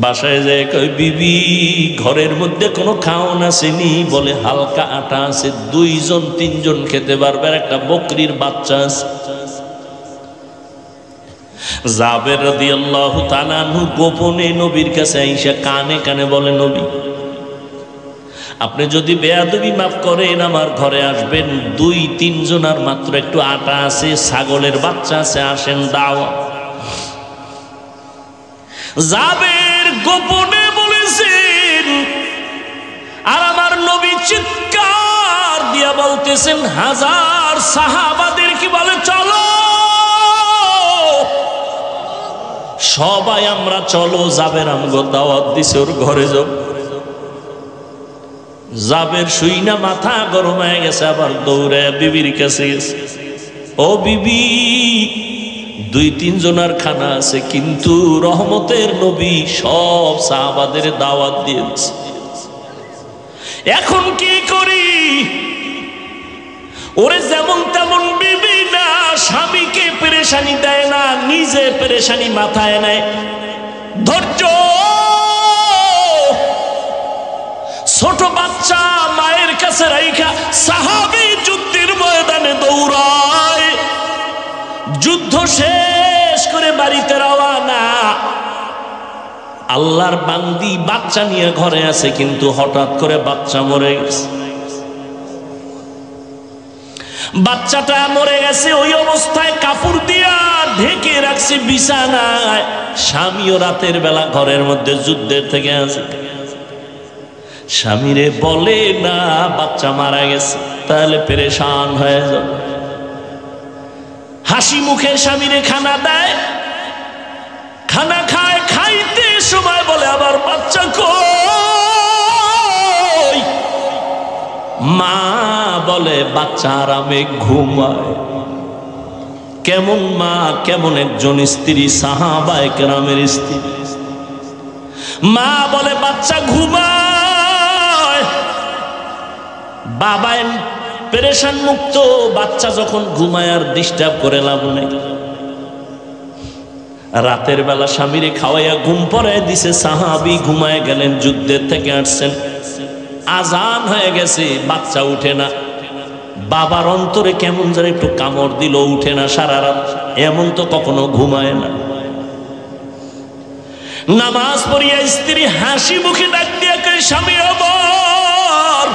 বাসায় যায় কয় বিবি ঘরের মধ্যে কোনো খাওয়ান আসেনি? বলে হালকা আটা আছে, 2-3 জন খেতে পারবে, আর একটা বকরির বাচ্চা আছে। জাবের রাদিয়াল্লাহু তাআলা আনহু গোপনে নবীর কাছে আইসা কানে কানে বলে, নবী আপনি যদি বেয়াদবি মাফ করেন আমার ঘরে আসবেন, 2-3 জন, আর মাত্র একটু আটা আছে, ছাগলের বাচ্চা আছে, আসেন দাওয়াত। জাবের গোপনে বলেছেন, আর আমার নবী চিৎকার দিয়া বলতেছেন, 1000 সাহাবাদের কি বলে চলো, সবাই আমরা চলো। জাবের আমগো দাওয়াত দিছে, ওর ঘরে যাও। জাবের শুই না মাথা গরম হয়ে গেছে, আবার দৌড়ে বিবির কাছে গেছে। ও বিবি 2-3 জনের খানা আছে, কিন্তু রহমতের নবী সব সাহাবাদের দাওয়াত দিয়েছে, এখন কি করি? ওরে যেমন তেমন বিবি না, স্বামীকে পেরেশানি দেয় না, নিজে পেরেশানি মাথায় নেয়। ধৈর্য। ছোট বাচ্চা মায়ের কাছে রাইখা সাহাবী যুদ্ধের ময়দানে দৌড়ায়, যুদ্ধ শেষ করে বাড়িতে রওনা। আল্লাহর বান্দি বাচ্চা নিয়ে ঘরে আছে, কিন্তু হঠাৎ করে বাচ্চা মরে গেছে। বাচ্চাটা মরে গেছে, ওই অবস্থায় কাপড় দিয়া ঢেকে রাখছে বিছানায়। স্বামীও রাতের বেলা ঘরের মধ্যে যুদ্ধের থেকে আছে। স্বামীরে বলে না বাচ্চা মারা গেছে, তাহলে পেরেশান হয়ে যাবে। হাসি মুখে স্বামীরে খানা দেয়, খানা খায়, খাইতে সময় বলে আবার বাচ্চা কই? মা বলে বাচ্চা আরামে ঘুমায়। কেমন মা, কেমন একজন স্ত্রী, সাহাবায়ে কেরামের স্ত্রী। মা বলে বাচ্চা ঘুমায়, বাবা পেরেশান মুক্ত। বাচ্চা যখন ঘুমায় আর ডিস্টার্ব করে লাভ নেই। রাতের বেলা স্বামীরে খাওয়াইয়া ঘুম পড়ায় দিছে, সাহাবী ঘুমায় গেলেন, যুদ্ধের থেকে আসছেন। আজান হয়ে গেছে, বাচ্চা উঠে না। বাবার অন্তরে কেমন যেন একটু কামড় দিল, উঠে না সারা রাত। এমন তো কখনো ঘুমায় না। নামাজ পড়িয়া স্ত্রী হাসি মুখে ডাক দিয়া কয়, স্বামী আমার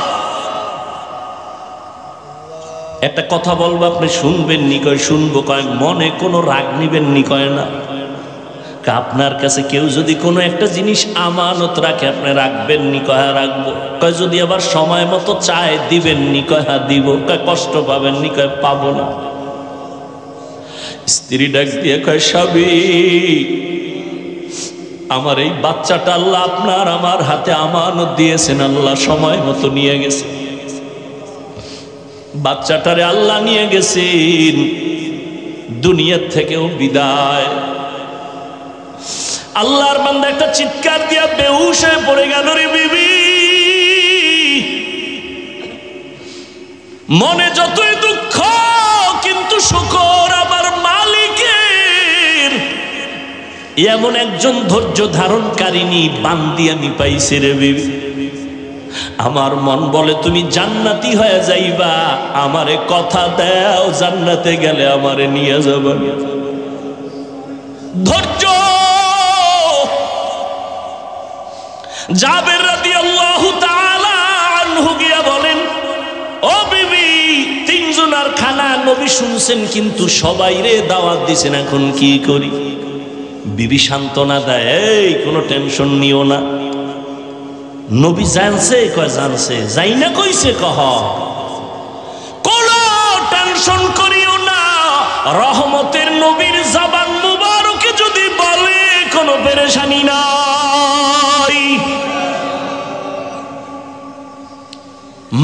একটা কথা বলবো, আপনি শুনবেন নি? কয় শুনবো। কয় মনে কোনো রাগ নিবেন নি? কয় না। আপনার কাছে কেউ যদি কোনো একটা জিনিস আমানত রাখে, আপনি রাখবেন নি? কয় রাখবো। কয় যদি আবার সময় মতো চায় দিবেন নি? কয় হ্যাঁ দিব। কয় কষ্ট পাবেন নি? কয় পাবো না। স্ত্রী ডাক দিয়ে কয়, স্বামী আমার এই বাচ্চাটা আল্লাহ আপনার আমার হাতে আমানত দিয়েছেন, আল্লাহ সময় মতো নিয়ে গেছে। বাচ্চাটারে আল্লাহ নিয়ে গেছেন, দুনিয়ার থেকেও বিদায়। আল্লাহর বান্দা একটা চিৎকার দিয়া বেহুশ হয়ে পড়ে গেল। রে বিবি, মনে যতই দুঃখ, কিন্তু শুকর আমার মালিকের। এমন একজন ধৈর্য ধারণকারিনী বান্দি আমি পাইছি রে বিবি। আমার মন বলে তুমি জান্নাতি হয়ে যাইবা, আমারে কথা দাও, জান্নাতে গেলে আমারে নিয়ে যাবে। ধৈর্য। জাবের রাদিয়াল্লাহু তাআলা আনহু গিয়া বলেন, ও বিবি 3 জনের খানা নবী শুনছেন, কিন্তু সবাই রে দাওয়াত দিছেন, এখন কি করি? বিবি সান্ত্বনা দেয়, এই কোনো টেনশন নিও না। নবী জানছে? কয় জানছে। যাই না কইছে? কহ কোন টেনশন করিও না, রহমতের নবীর জবান মুবারকে যদি বলে কোনো পেরেশানি নাই।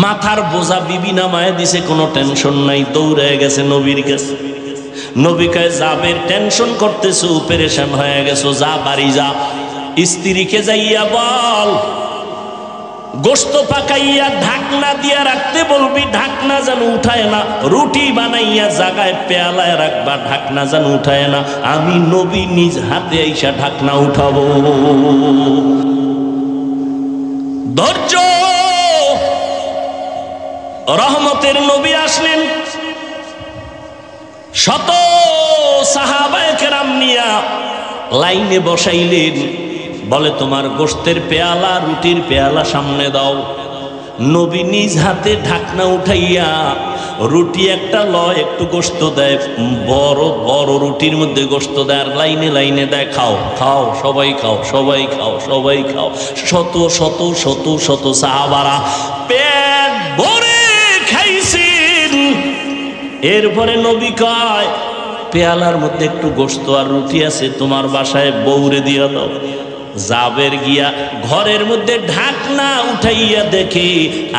মাথার বোঝা বিবি নামায় দিছে, কোনো টেনশন নাই। দৌড়ে গেছে নবীর কাছে। নবী কয়, জাবের টেনশন করতেছো, পেরেশান হয়ে গেছো, যা বাড়ি যা, স্ত্রীকে যাইয়া বল গোশত পাকাইয়া ঢাকনা দিয়া রাখতে বলবি, ঢাকনা যেন উঠায় না। রুটি বানাইয়া জাগায় পেয়ালায় রাখবা, ঢাকনা যেন উঠায় না। আমি নবী নিজ হাতে আইসা ঢাকনা উঠাবো। রহমতের নবী আসলেন, শত সাহাবায়ে কেরাম নিয়া লাইনে বসাইলেন। বলে তোমার গোশতের পেয়ালা, রুটির পেয়ালা সামনে দাও। নবী নিজ হাতে ঢাকনা উঠাইয়া রুটি একটা লয়, একটু গোশত দেয়, বড় বড় রুটির মধ্যে গোশত দেয়, আর লাইনে লাইনে দেয়, খাও খাও সবাই খাও, সবাই খাও, সবাই খাও। শত শত শত শত সাহাবারা পেট ভরে খাইছেন। এরপরে নবী কয়, পেয়ালার মধ্যে একটু গোশত আর রুটি আছে, তোমার বাসায় বউরে দিয়া দাও। জাবের গিয়া ঘরের মধ্যে ঢাকনা উঠাইয়া দেখে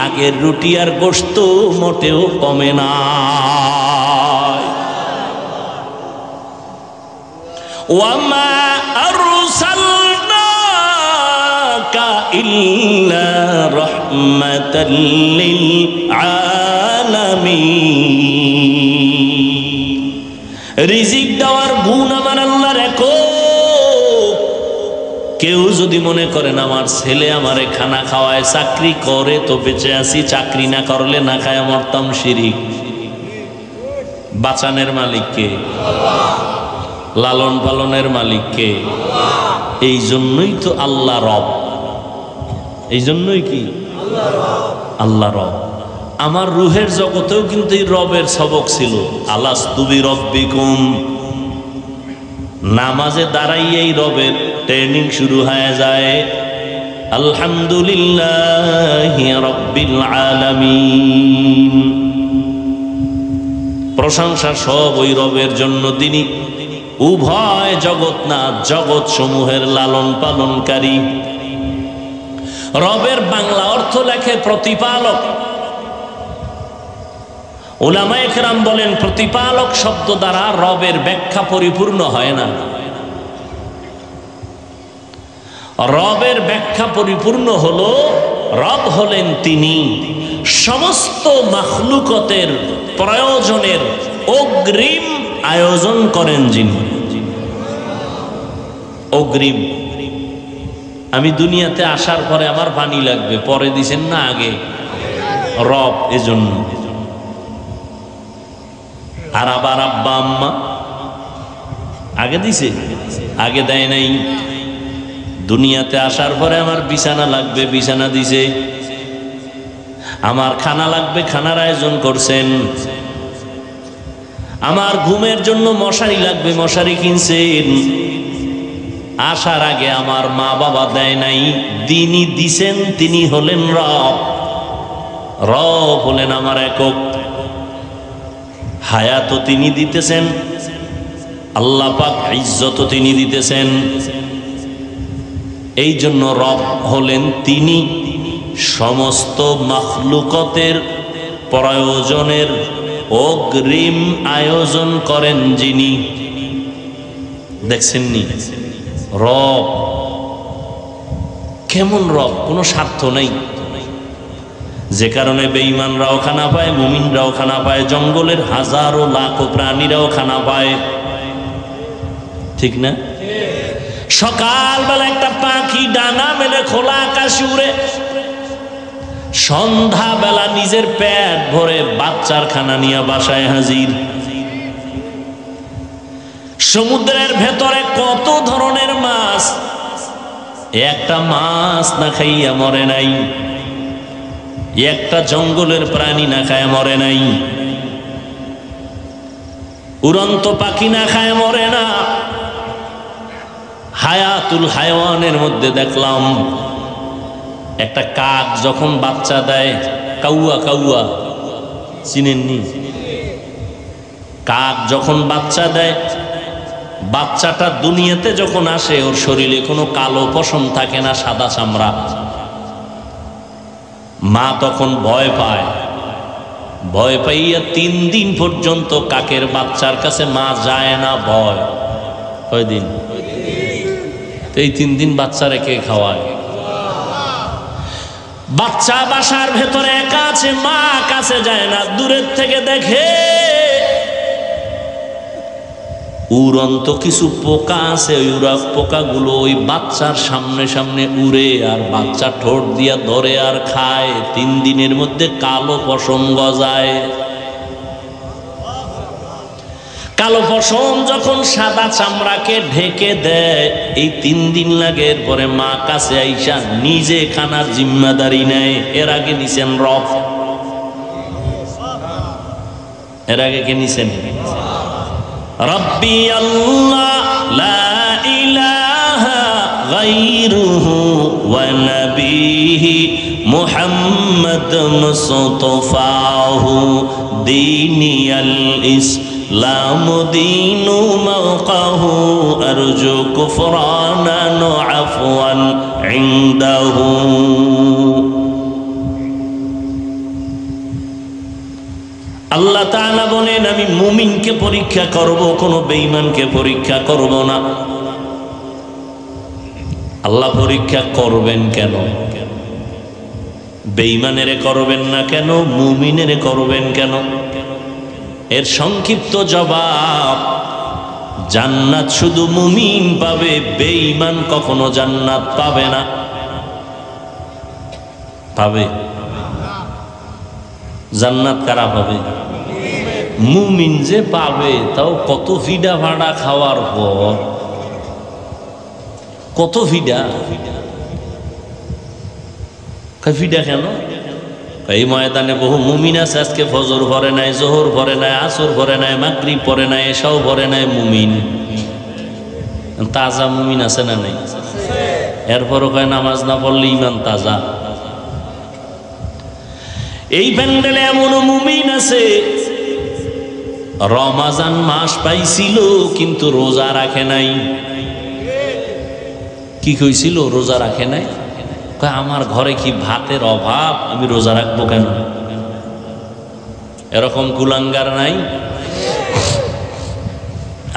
আগের রুটি আর গোশত মোটেও কমে না। ওয়ামা আরসালনাকা ইল্লা রাহমাতাল লিল আলামিন। রিজিক দেওয়ার গুণ আমার আল্লাহর একক। কেউ যদি মনে করেন আমার ছেলে আমারে খানা খাওয়ায়, চাকরি করে তো বেঁচে আছি, চাকরি না করলে না খায় মরতাম, শিরিক। বাঁচানের মালিককে, লালন পালনের মালিককে। এই জন্যই তো আল্লাহ রব। এই জন্যই কি আল্লাহ রব। আমার রুহের জগতেও কিন্তু এই রবের সবক ছিল। আলাস্তু বিরব্বিকুম, নামাজে দাঁড়াইয়েই রবের ট্রেনিং শুরু হয়ে যায়। আলহামদুলিল্লাহি রাব্বিল আলামিন। প্রশংসা সব ওই রবের জন্য, তিনি উভয় জগৎনাথ, জগৎ সমূহের লালন পালনকারী। রবের বাংলা অর্থ লেখে প্রতিপালক। উলামায়ে কেরাম বলেন প্রতিপালক শব্দ দ্বারা রবের ব্যাখ্যা পরিপূর্ণ হয় না। রবের ব্যাখ্যা পরিপূর্ণ হলো, রব হলেন তিনি সমস্ত মাখলুকতের প্রয়োজনের অগ্রিম আয়োজন করেন যিনি। অগ্রিম। আমি দুনিয়াতে আসার পরে আমার পানি লাগবে, পরে দিছেন না আগে? রব এজন্য। আর আবার আব্বা আম্মা আগে দিছে? আগে দেয় নাই। দুনিয়াতে আসার পরে আমার বিছানা লাগবে, বিছানা দিছে। আমার খানা লাগবে, খানার আয়োজন করছেন। আমার ঘুমের জন্য মশারি লাগবে, মশারি কিনছেন। আসার আগে আমার মা বাবা দেয় নাই, দিনই দিছেন। তিনি হলেন রব। রব হলেন আমার একক। হায়াতও তিনি দিতেছেন, আল্লাহ পাক ইজ্জতও তিনি দিতেছেন। এই জন্য রব হলেন তিনি সমস্ত মাখলুকতের প্রয়োজনের অগ্রিম আয়োজন করেন যিনি। দেখছেননি রব কেমন রব? কোনো স্বার্থ নাই। যে কারণে বেঈমানরাও খানা পায়, মুমিনরাও খানা পায়, জঙ্গলের হাজারো লাখো প্রাণীরাও খানা পায়। ঠিক না? সকালবেলা একটা পাখি ডানা মেলে খোলা আকাশে উড়ে, সন্ধ্যাবেলা নিজের পেট ভরে বাচ্চার খানা নিয়ে বাসায় হাজির। সমুদ্রের ভেতরে কত ধরনের মাছ, একটা মাছ না খাইয়া মরে নাই। একটা জঙ্গলের প্রাণী না খায় মরে নাই। উড়ন্ত পাখি না খায় মরে না। হায়াতুল হায়ওয়ানের মধ্যে দেখলাম একটা কাক যখন বাচ্চা দেয়, কাউয়া, কাউয়া চিনেননি? কাক যখন বাচ্চা দেয়, বাচ্চাটা দুনিয়াতে যখন আসে ওর শরীরে কোনো কালো পশম থাকে না, সাদা চামড়া। মা তখন ভয় পায়। ভয় পাইয়া 3 দিন পর্যন্ত কাকের বাচ্চার কাছে মা যায় না। ভয়। কয়দিন? এই 3 দিন বাচ্চা রেখে খাওয়ায়। বাচ্চা বাসার ভেতরে একা আছে, মা কাছে যায় না, দূরের থেকে দেখে। উড়ন্ত কিছু পোকা আছে, ওই পোকাগুলো ওই বাচ্চার সামনে সামনে উড়ে আর বাচ্চা ঠোঁট দিয়া ধরে আর খায়। 3 দিনের মধ্যে কালো পশম গজায়। কালো পশম যখন সাদা চামড়াকে ঢেকে দেয়, এই 3 দিন লাগে। এরপরে মা কাছে আইসা নিজে খানার জিম্মাদারি নেয়। এর আগে নিছেন রব, এর আগে কে নিছেন? রব্বি আল্লাহ লা ইলাহা গায়রুহু ওয়া নবিহি মুহাম্মদ মুস্তাফাহু দীনিয়াল ইসলাম দীনু মাওকাহু আরজু কুফরানান আফওয়ান ইনদাহু। আল্লাহ তাআলা বলেন, আমি মুমিনকে পরীক্ষা করব, কোনো বেঈমানকে পরীক্ষা করব না। আল্লাহ পরীক্ষা করবেন কেন? বেঈমানেরে করবেন না কেন? মুমিনেরে করবেন কেন? এর সংক্ষিপ্ত জবাব, জান্নাত শুধু মুমিন পাবে, বেঈমান কখনো জান্নাত পাবে না। পাবে? জান্নাত কারা পাবে? মুমিন যে পাবে, তাও কত ফিডা ভাড়া খাওয়ার পর। কত ফিডা? ফিডা কেন? এই ময়দানে বহু মুমিন আছে, আজকে ফজর ভরে নাই, জোহর ভরে নাই, আসর ভরে নাই, মাগরিব পরে নাই, এশাও ভরে নাই। মুমিন, তাজা মুমিন আছে না নাই? এরপরও কয় নামাজ না পড়লে ইমান তাজা। এই প্যান্ডেলে এমন মুমিন আছে, রমাজান মাস পাইছিল কিন্তু রোজা রাখে নাই। কি কইছিল? রোজা রাখে নাই। আমার ঘরে কি ভাতের অভাব, আমি রোজা রাখবো কেন? এরকম কুলাঙ্গার নাই?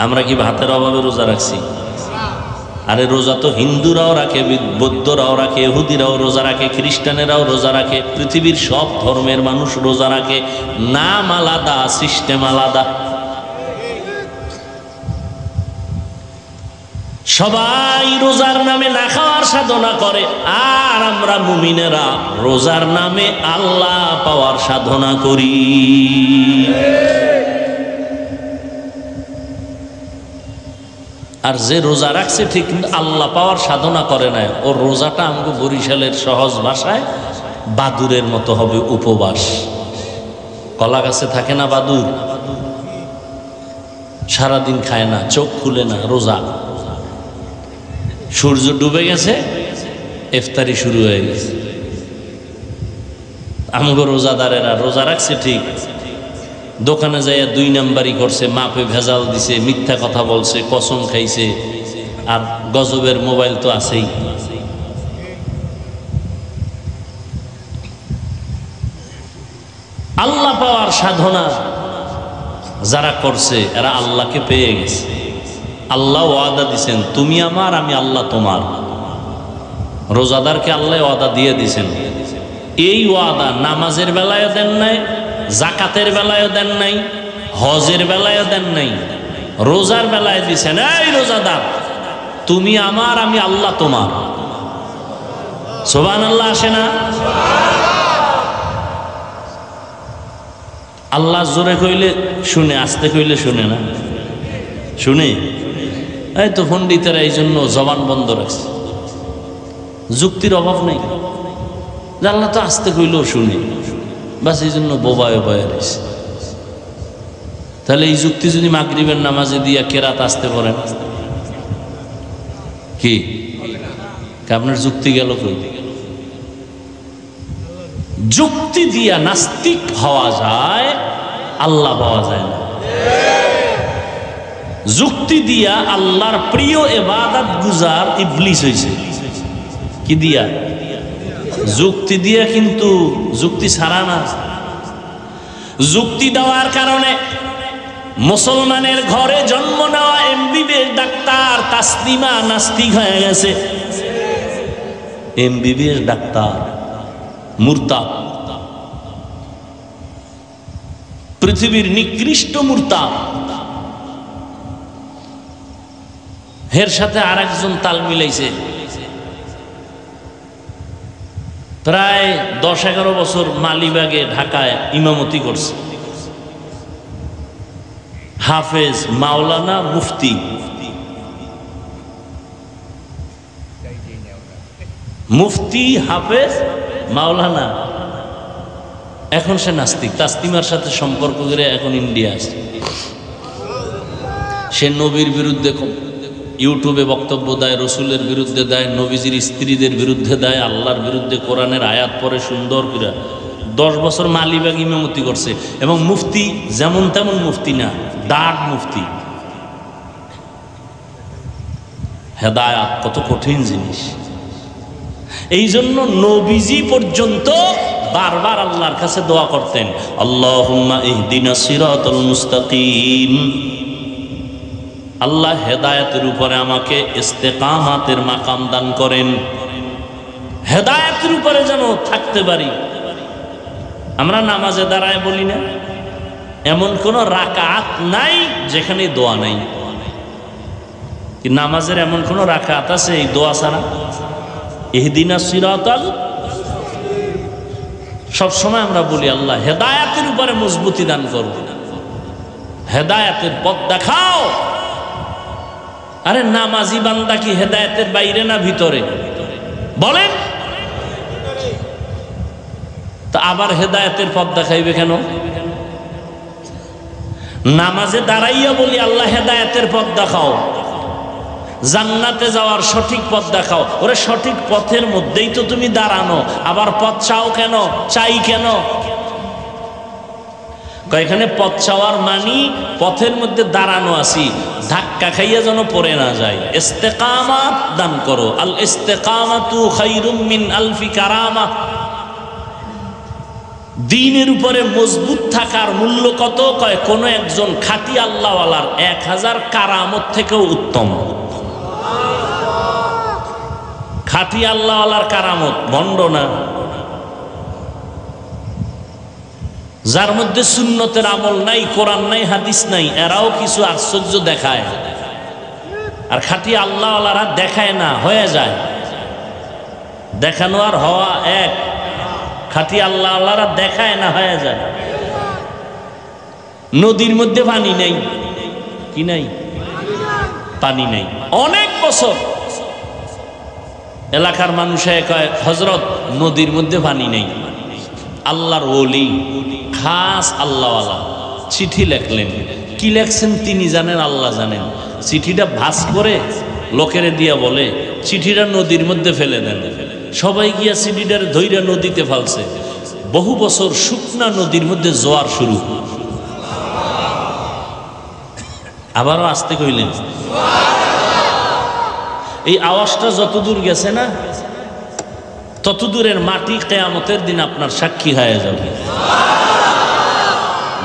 আমরা কি ভাতের অভাবে রোজা রাখছি? আরে রোজা তো হিন্দুরাও রাখে, বৌদ্ধরাও রাখে, ইহুদিরাও রোজা রাখে, খ্রিস্টানেরাও রোজা রাখে, পৃথিবীর সব ধর্মের মানুষ রোজা রাখে। নাম আলাদা, সিস্টেম আলাদা। সবাই রোজার নামে না খাওয়ার সাধনা করে, আর আমরা মুমিনেরা রোজার নামে আল্লাহ পাওয়ার সাধনা করি। আর যে রোজা রাখছে ঠিক আল্লাহ পাওয়ার সাধনা করে না, ওর রোজাটা আমগো বরিশালের সহজ ভাষায় বাদুরের মতো হবে, উপবাস। কলা গাছে থাকে না বাদুর, সারাদিন খায় না, চোখ খুলে না, রোজা। সূর্য ডুবে গেছে, ইফতারি শুরু হয়ে গেছে। আমগো রোজাদারেরা রোজা রাখছে ঠিক, দোকানে যাইয়া 2 নাম্বারি করছে, মাপে ভেজাল দিছে, মিথ্যা কথা বলছে, কসম খাইছে, আর গজবের মোবাইল তো আছেই। আল্লাহ পাওয়ার সাধনা যারা করছে এরা আল্লাহকে পেয়ে গেছে। আল্লাহ ওয়াদা দিছেন, তুমি আমার, আমি আল্লাহ তোমার। রোজাদারকে আল্লাহ ওয়াদা দিয়ে দিছেন। এই ওয়াদা নামাজের বেলায় দেন নাই, জাকাতের বেলায় দেন নাই, হজের বেলায় দেন নাই, রোজার বেলায় দিছেন। এই রোজাদার, তুমি আমার, আমি আল্লাহ তোমার। সুবহানাল্লাহ আসে না? আল্লাহ জোরে কইলে শুনে, আস্তে কইলে শুনে না। শুনে? এই তো পণ্ডিতেরা এই জন্য জবান বন্ধ রাখছে, যুক্তির অভাব নেই। আল্লাহ তো আস্তে কইলেও শুনে, বাস এই জন্য বোবায় বয়ে রয়েছে। তাহলে এই যুক্তি যদি মাগরিবের নামাজে দিয়া কেরাত আসতে পারেন, কি আপনার যুক্তি গেল কই? যুক্তি দিয়া নাস্তিক হওয়া যায়, আল্লাহ পাওয়া যায় না। যুক্তি দিয়া আল্লাহর প্রিয় ইবাদত গুজার ইবলিস হইছে। কি দিয়া? যুক্তি দিয়া, কিন্তু যুক্তি ছাড়া না। যুক্তি দেওয়ার কারণে মুসলমানের ঘরে জন্ম নেওয়া এমবিবিএস ডাক্তার তাসলিমা নাস্তিক হয়ে গেছে। এমবিবিএস ডাক্তার মুরতাদ, পৃথিবীর নিকৃষ্ট মুরতাদ। এর সাথে আরেকজন তাল মিলাইছে, প্রায় 10-11 বছর মালিবাগে ঢাকায় ইমামতি করছে। হাফেজ মাওলানা মুফতি, মুফতি হাফেজ মাওলানা। এখন সে নাস্তিক, তাসলিমার সাথে সম্পর্ক করে এখন ইন্ডিয়া আছে। সে নবীর বিরুদ্ধে ইউটিউবে বক্তব্য দেয়, রসুলের বিরুদ্ধে দেয়, নবীজির স্ত্রীদের বিরুদ্ধে দেয়, আল্লাহর বিরুদ্ধে, কোরআনের আয়াত পড়ে সুন্দর করে। 10 বছর মালিবাগ ইমামতি করছে এবং মুফতি যেমন তেমন মুফতি না, দাঁড় মুফতি। হেদায়াত কত কঠিন জিনিস। এই জন্য নবীজি পর্যন্ত বারবার আল্লাহর কাছে দোয়া করতেন, আল্লাহুম্মা ইহদিনাস সিরাতাল মুস্তাকিম। আল্লাহ হেদায়েতের উপরে আমাকে ইস্তেকামাতের মাকাম দান করেন, হেদায়েতের উপরে যেন থাকতে পারি। আমরা নামাজে দাঁড়ায় বলি না, এমন কোন রাকাত নাই যেখানে দোয়া নাই। নামাজের এমন কোন রাকাত আছে এই দোয়া ছাড়া? ইহদিনাস সিরাতাল, সবসময় আমরা বলি আল্লাহ হেদায়েতের উপরে মজবুতি দান করো, হেদায়েতের পথ দেখাও। আরে নামাজি বান্দা কি হেদায়েতের বাইরে না ভিতরে বলেন? তা আবার হেদায়েতের পথ দেখাইবে কেন? নামাজে দাঁড়াইয়া বলি আল্লাহ হেদায়েতের পথ দেখাও, জান্নাতে যাওয়ার সঠিক পথ দেখাও। ওরে সঠিক পথের মধ্যেই তো তুমি দাঁড়ানো, আবার পথ চাও কেন? চাই কেন? এখানে পথ চাওয়ার মানি পথের মধ্যে দাঁড়ানো আছি, ধাক্কা খাইয়া যেন পড়ে না যায়। ইস্তেকামাত দান করো। আল ইস্তেকামাতু খায়রুম মিন আলফি কারামা। দ্বীনের উপরে মজবুত থাকার মূল্য কত? কয় কোন একজন খাঁটি আল্লাহওয়ালার 1000 কারামত থেকেও উত্তম। খাঁটি আল্লাহওয়ালার কারামত, ভণ্ড না। যার মধ্যে সুন্নতের আমল নাই, কোরআন নাই, হাদিস নাই, এরাও কিছু আশ্চর্য দেখায়। আর খাঁটি আল্লাহওয়ালারা দেখায় না, হয়ে যায়। দেখানো আর হওয়া এক। খাঁটি আল্লাহওয়ালারা দেখায় না, হয়ে যায়। নদীর মধ্যে পানি নেই, কি নাই? পানি নেই। অনেক বছর এলাকার মানুষে কয় হযরত নদীর মধ্যে পানি নেই। আল্লাহর ওলি, খাস আল্লাহওয়ালা চিঠি লেখলেন। কি লেখছেন তিনি জানেন, আল্লাহ জানেন। চিঠিটা ভাঁজ করে লোকেরে দিয়া বলে চিঠিটা নদীর মধ্যে ফেলে দেন। সবাই গিয়া চিঠিটার ধইরা নদীতে ফেলছে। বহু বছর শুকনা নদীর মধ্যে জোয়ার শুরু। আবারও আসতে কইলেন। এই আওয়াজটা যত দূর গেছে না, তত দূরের মাটি কিয়ামতের দিন আপনার সাক্ষী হয়ে যাবে।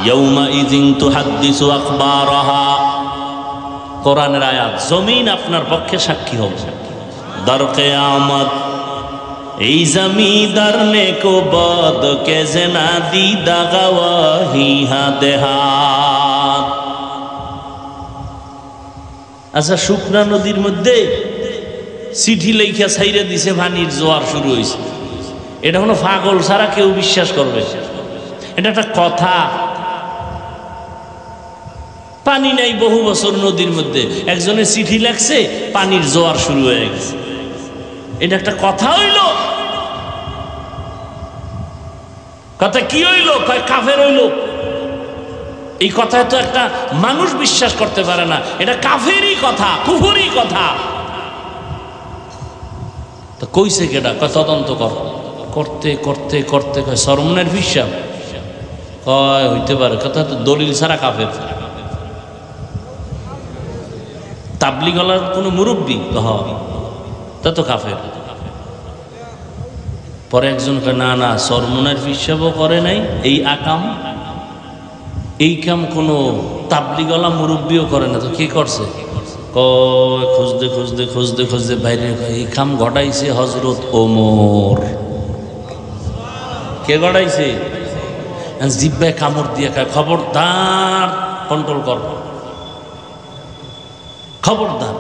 ইয়াউমাইযিন তুহাদ্দিসু আখবারাহা, কোরআনের আয়াত। জমিন আপনার পক্ষে সাক্ষী হবে। দার কিয়ামত এই জমিদার নে কো বদ কে জেনা দিদা গওয়াহি হাতে হাত। আচ্ছা, শুকনা নদীর মধ্যে চিঠি লেখা ছাইরে দিছে, পানির জোয়ার শুরু হয়েছে। এটা কোনো পাগল ছাড়া কেউ বিশ্বাস করবে? এটা একটা কথা? পানি নাই বহু বছর নদীর মধ্যে, একজনের চিঠি লেখছে, পানির জোয়ার শুরু হয়ে গেছে। এটা একটা কথা হইল? কথা কি হইল? কয় কাফের হইল। এই কথায় তো একটা মানুষ বিশ্বাস করতে পারে না। এটা কাফেরই কথা, কুফরি কথা। তো কইছে কেডা? কয় তদন্ত কর। করতে করতে করতে কয় সরমনের হিসাব। কয় হইতে পারে, কথা তো দলিল ছাড়া কাফের। তাবলিগওয়ালার কোনো মুরব্বী তা তো কাফের। পরে একজন কয় না না, সরমনের হিসাবও করে নাই, এই আকাম, এই কাম কোনো তাবলিগওয়ালা মুরব্বীও করে না। তো কি করছে? কয় খুঁজতে খুঁজতে খুঁজতে খুঁজতে বাইরে এই কাম ঘটাইছে হযরত ওমর। কে ঘটাইছে? জিব্বায় কামড় দিয়ে কয় খবরদার, কন্ট্রোল কর, খবরদার।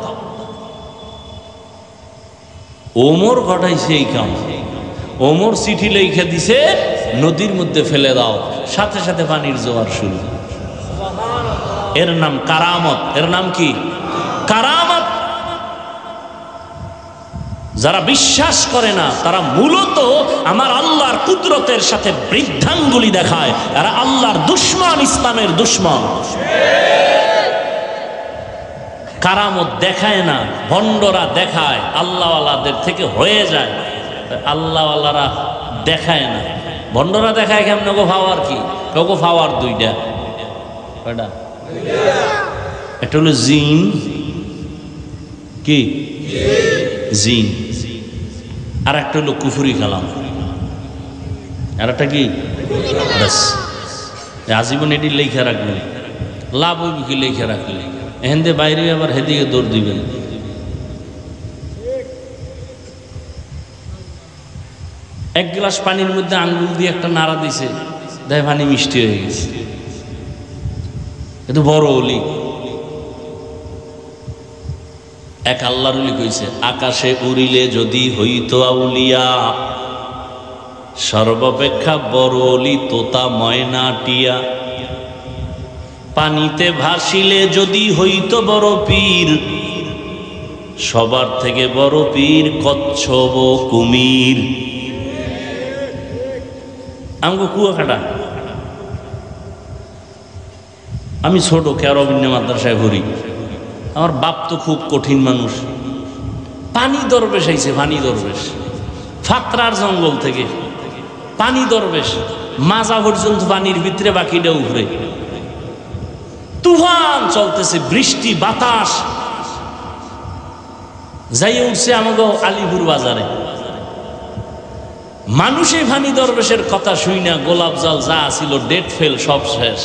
ওমর ঘটাইছে এই কাম। ওমর চিঠি লেখা দিছে, নদীর মধ্যে ফেলে দাও, সাথে সাথে পানির জোয়ার শুরু। এর নাম কারামত। এর নাম কি? কারামত। যারা বিশ্বাস করে না তারা মূলত আমার আল্লাহর কুদরতের সাথে বৃদ্ধাঙ্গুলি দেখায়। এরা আল্লাহর দুশমন, ইসলামের দুশমন। কারামত দেখায় না, ভণ্ডরা দেখায়, আল্লাহওয়ালাদের থেকে হয়ে যায়। আল্লাহওয়ালারা দেখায় না, ভণ্ডরা দেখায় কেমন? গো ফাওয়ার কি? গো ফাওয়ার দুইটা। কয়টা? একটা হলো জিন। কি জিন? আর একটা হলো কুফরি কালাম। আর একটা কি? আজীবন এটি লেখা রাখবেন, লাভ হইব কি লেখা রাখলে? এখান দিয়ে বাইরে আবার হেদিকে দৌড় দিবেন। এক গ্লাস পানির মধ্যে আঙ্গুল দিয়ে একটা নাড়া দিছে, দেখ পানি মিষ্টি হয়ে গেছে। এটা বড় অলি। এক আল্লাহর ওলি কইছে, আকাশে উড়িলে যদি হইতো আউলিয়া, সর্বাপেক্ষা বড় অলি তোতা ময়না টিয়া। পানিতে ভাসিলে যদি হইতো বড় পীর, সবার থেকে বড় পীর কচ্ছপ কুমির। আমগো কুয়াকাটা। আমি ছোট কেরবিন্যা মাদ্রাসায় ঘুরি। আমার বাপ তো খুব কঠিন মানুষ। পানি দরবেশ আইছে, পানি দরবেশ ফাতরার জঙ্গল থেকে। পানি দরবেশ মাজা পর্যন্ত পানির ভিতরে, বাকিটা উপরে। তুফান চলতেছে, বৃষ্টি বাতাস। যাই উঠছে আমাকে আলিপুর বাজারে। মানুষে ভানি দরবেশের কথা শুই না, গোলাপ জল যা ছিল ডেট ফেল, সব শেষ,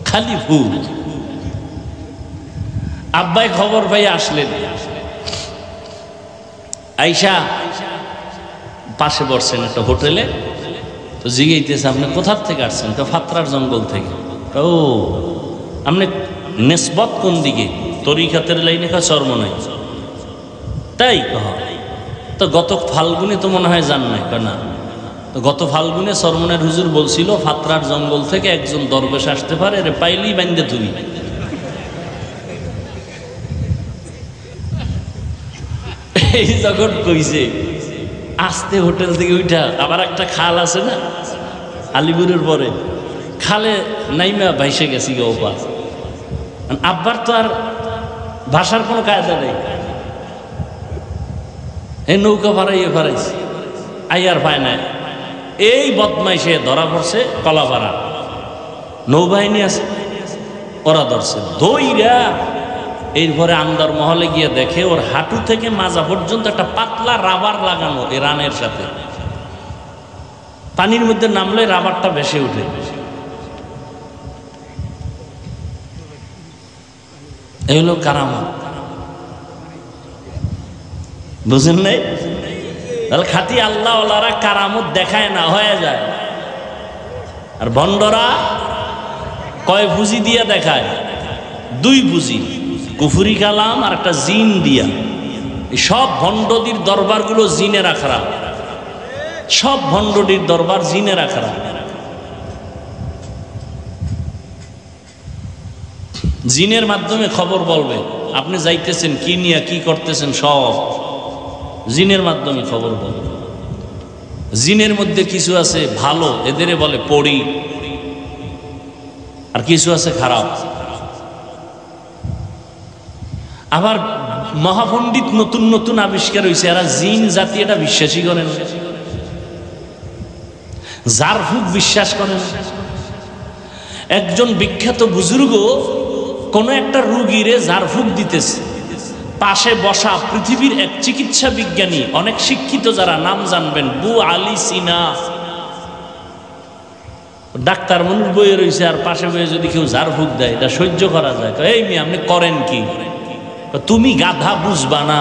খালি ফুল। আব্বাই খবর পাই আসলেন, আইসা পাশে বসছেন একটা হোটেলে। তো জিজ্ঞাইতেছে, আপনি কোথার থেকে আসছেন? তো ফাতরার জঙ্গল থেকে। ও, আপনি নেসবত কোন দিকে? তরিকাতের লাইনে কা চরমনাই? তাই তো গত ফাল্গুনে তো মনে হয় যান নাই? না, তো গত ফাল্গুনে চরমনের হুজুর বলছিল ফাতরার জঙ্গল থেকে একজন দরবেশ আসতে পারে, রে পাইলেই বান্ধে তুলি। এই যখন কইছে, আসতে হোটেল থেকে উঠা আবার একটা খাল আছে না আলিপুরের পরে, খালে নাইমা ভাইসে গেছি গো ওপার। আব্বার তো আর ভাষার কোনো কায়দা নেই। এই নৌকা ফারাইছে, আইয়ার পায় না। এই বদমাইশে ধরা পড়ছে কলাপাড়া, নৌবাহিনী আছে, ওরা ধরছে দইরা। এরপরে আন্দার মহলে গিয়ে দেখে ওর হাঁটু থেকে মাজা পর্যন্ত একটা পাতলা রাবার লাগানো, এই রানের সাথে। পানির মধ্যে নামলে রাবারটা ভেসে উঠে। এই হলো কারামত। বুঝেন নাই? তাহলে খাঁটি আল্লাহ ওয়ালারা কারামত দেখায় না, হয়ে যায়। আর ভণ্ডরা কয় পুঁজি দিয়া দেখায়? দুই পুঁজি, কুফরি কালাম আর একটা জিন দিয়া। সব ভণ্ডদির দরবারগুলো জিনে রাখরা, সব ভণ্ডদির দরবার জিনে রাখরা। জিনের মাধ্যমে খবর বলবে, আপনি যাইতেছেন কি নিয়ে, কি করতেছেন, সব জিনের মাধ্যমে খবর বলবে। জিনের মধ্যে কিছু আছে ভালো, এদের বলে পড়ি, আর কিছু আছে খারাপ। আবার মহাপণ্ডিত নতুন নতুন আবিষ্কার হয়েছে, এরা জিন জাতি এটা বিশ্বাসই করেন, জারফুক বিশ্বাস করেন। একজন বিখ্যাত বুজুর্গ কোন একটা রুগীরে জারফুক দিতেছে, পাশে বসা পৃথিবীর এক চিকিৎসা বিজ্ঞানী, অনেক শিক্ষিত, যারা নাম জানবেন, বু আলী সিনা, ডাক্তার মানুষ বইয়ে রয়েছে, আর পাশে বইয়ে যদি কেউ জারফুক দেয় এটা সহ্য করা যায়? এই মেয়ে আপনি করেন কি? তুমি গাধা, বুঝবা না।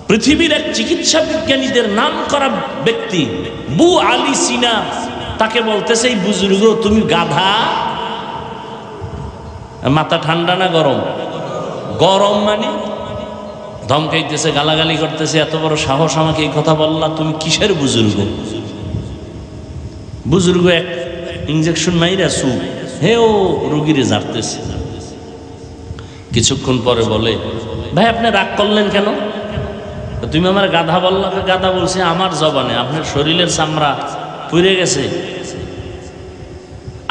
পৃথিবীর এক চিকিৎসা বিজ্ঞানীদের নাম করা ব্যক্তি বু আলী সিনা, তাকে বলতেছে এই বুজুর্গ তুমি গাধা। মাথা ঠান্ডা না গরম? গরম। মানে ধমকাইতেছে, গালাগালি করতেছে, এত বড় সাহস আমাকে এই কথা বললা, তুমি কিসের বুজুর্গ? বুজুর্গ এক ইঞ্জেকশন মাইরা সু হে ও রুগীরে জারতেছে। কিছুক্ষণ পরে বলে, ভাই আপনি রাগ করলেন কেন? তুমি আমার গাধা বললা। গাধা বলছে আমার জবানে, আপনার শরীরের চামড়া পুড়ে গেছে।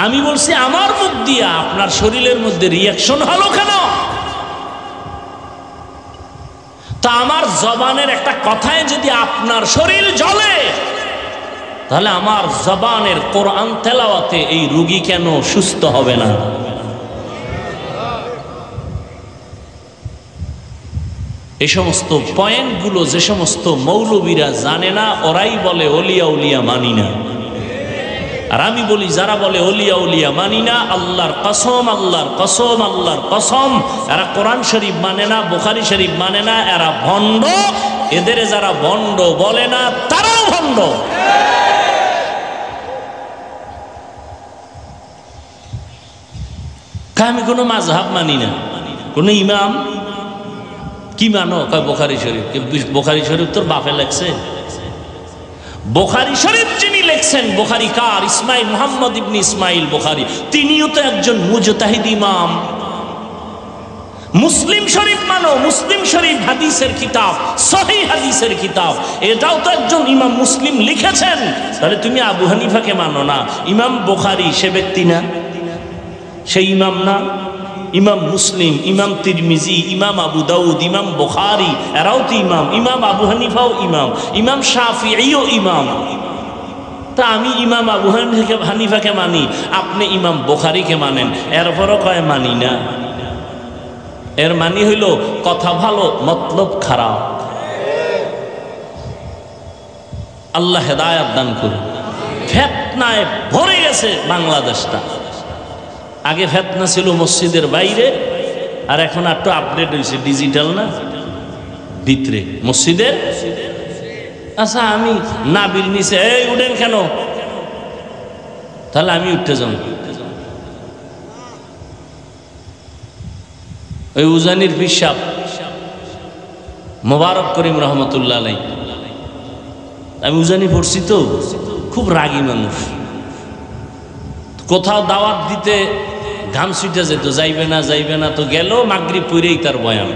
আমি বলছি আমার মুখ দিয়া, আপনার শরীরের মধ্যে রিয়াকশন হলো কেন? তা আমার জবানের একটা কথায় যদি আপনার শরীর জ্বলে, তাহলে আমার জবানের কোরআন তেলাওয়াতে এই রোগী কেন সুস্থ হবে না? এই সমস্ত পয়েন্টগুলো যে সমস্ত মৌলবীরা জানে না, ওরাই বলে ওলিয়া উলিয়া মানি না। আর আমি বলি যারা বলে ওলিয়া উলিয়া মানি না, আল্লাহর কসম, আল্লাহর কসম, আল্লাহর কসম, এরা কোরআন শরীফ মানে না, বুখারী শরীফ মানে না, এরা ভণ্ড। এদের যারা ভণ্ড বলে না, তারাও ভণ্ড। আমি কোনো মাযহাব মানি না, কোন ইমাম কি মানো? কয় বুখারী শরীফ। বুখারী শরীফ তোর বাপে লেখছে? বুখারী শরীফ যিনি লেখছেন, বুখারী কার? ইসমাইল, মুহাম্মদ ইবনে ইসমাইল বুখারী। তিনিও তো একজন মুজতাহিদ ইমাম। মুসলিম শরীফ মানো, মুসলিম শরীফ হাদিসের কিতাব, সহিহ হাদিসের কিতাব, এটাও তো একজন ইমাম মুসলিম লিখেছেন। তাহলে তুমি আবু হানিফাকে মানো না। ইমাম বুখারী সে ব্যক্তি না? সেই ইমাম না? ইমাম মুসলিম, ইমাম তিরমিজি, ইমাম আবু দাউদ, ইমাম বুখারী, এরাও তো ইমাম। ইমাম আবু হানিফাও ইমাম, ইমাম শাফিঈও ইমাম। তা আমি ইমাম আবু হানিফাকে মানি, আপনি ইমাম বুখারীকে মানেন, এরপরও কয় মানি না। এর মানি হইল কথা ভালো মতলব খারাপ। আল্লাহ হেদায়েত দান করুন। ফিতনায় ভরে গেছে বাংলাদেশটা। আগে ফিতনা ছিল মসজিদের বাইরে, আর এখন একটু আপডেট হয়েছে, ডিজিটাল না, ভিতরে মসজিদের। আচ্ছা আমি নাবির নিচে এই উঠেন কেন? তাহলে আমি উঠতে যাব। ওই উজানির পিসাব মোবারক করিম রহমতুল্লাহ আলাইহি, আমি উজানি পড়ছি তো, খুব রাগী মানুষ। কোথাও দাওয়াত দিতে ঘাম ছুটে যেত, যাইবে না যাইবে না, তো গেল মাগরিব পড়েই তার বয়ান,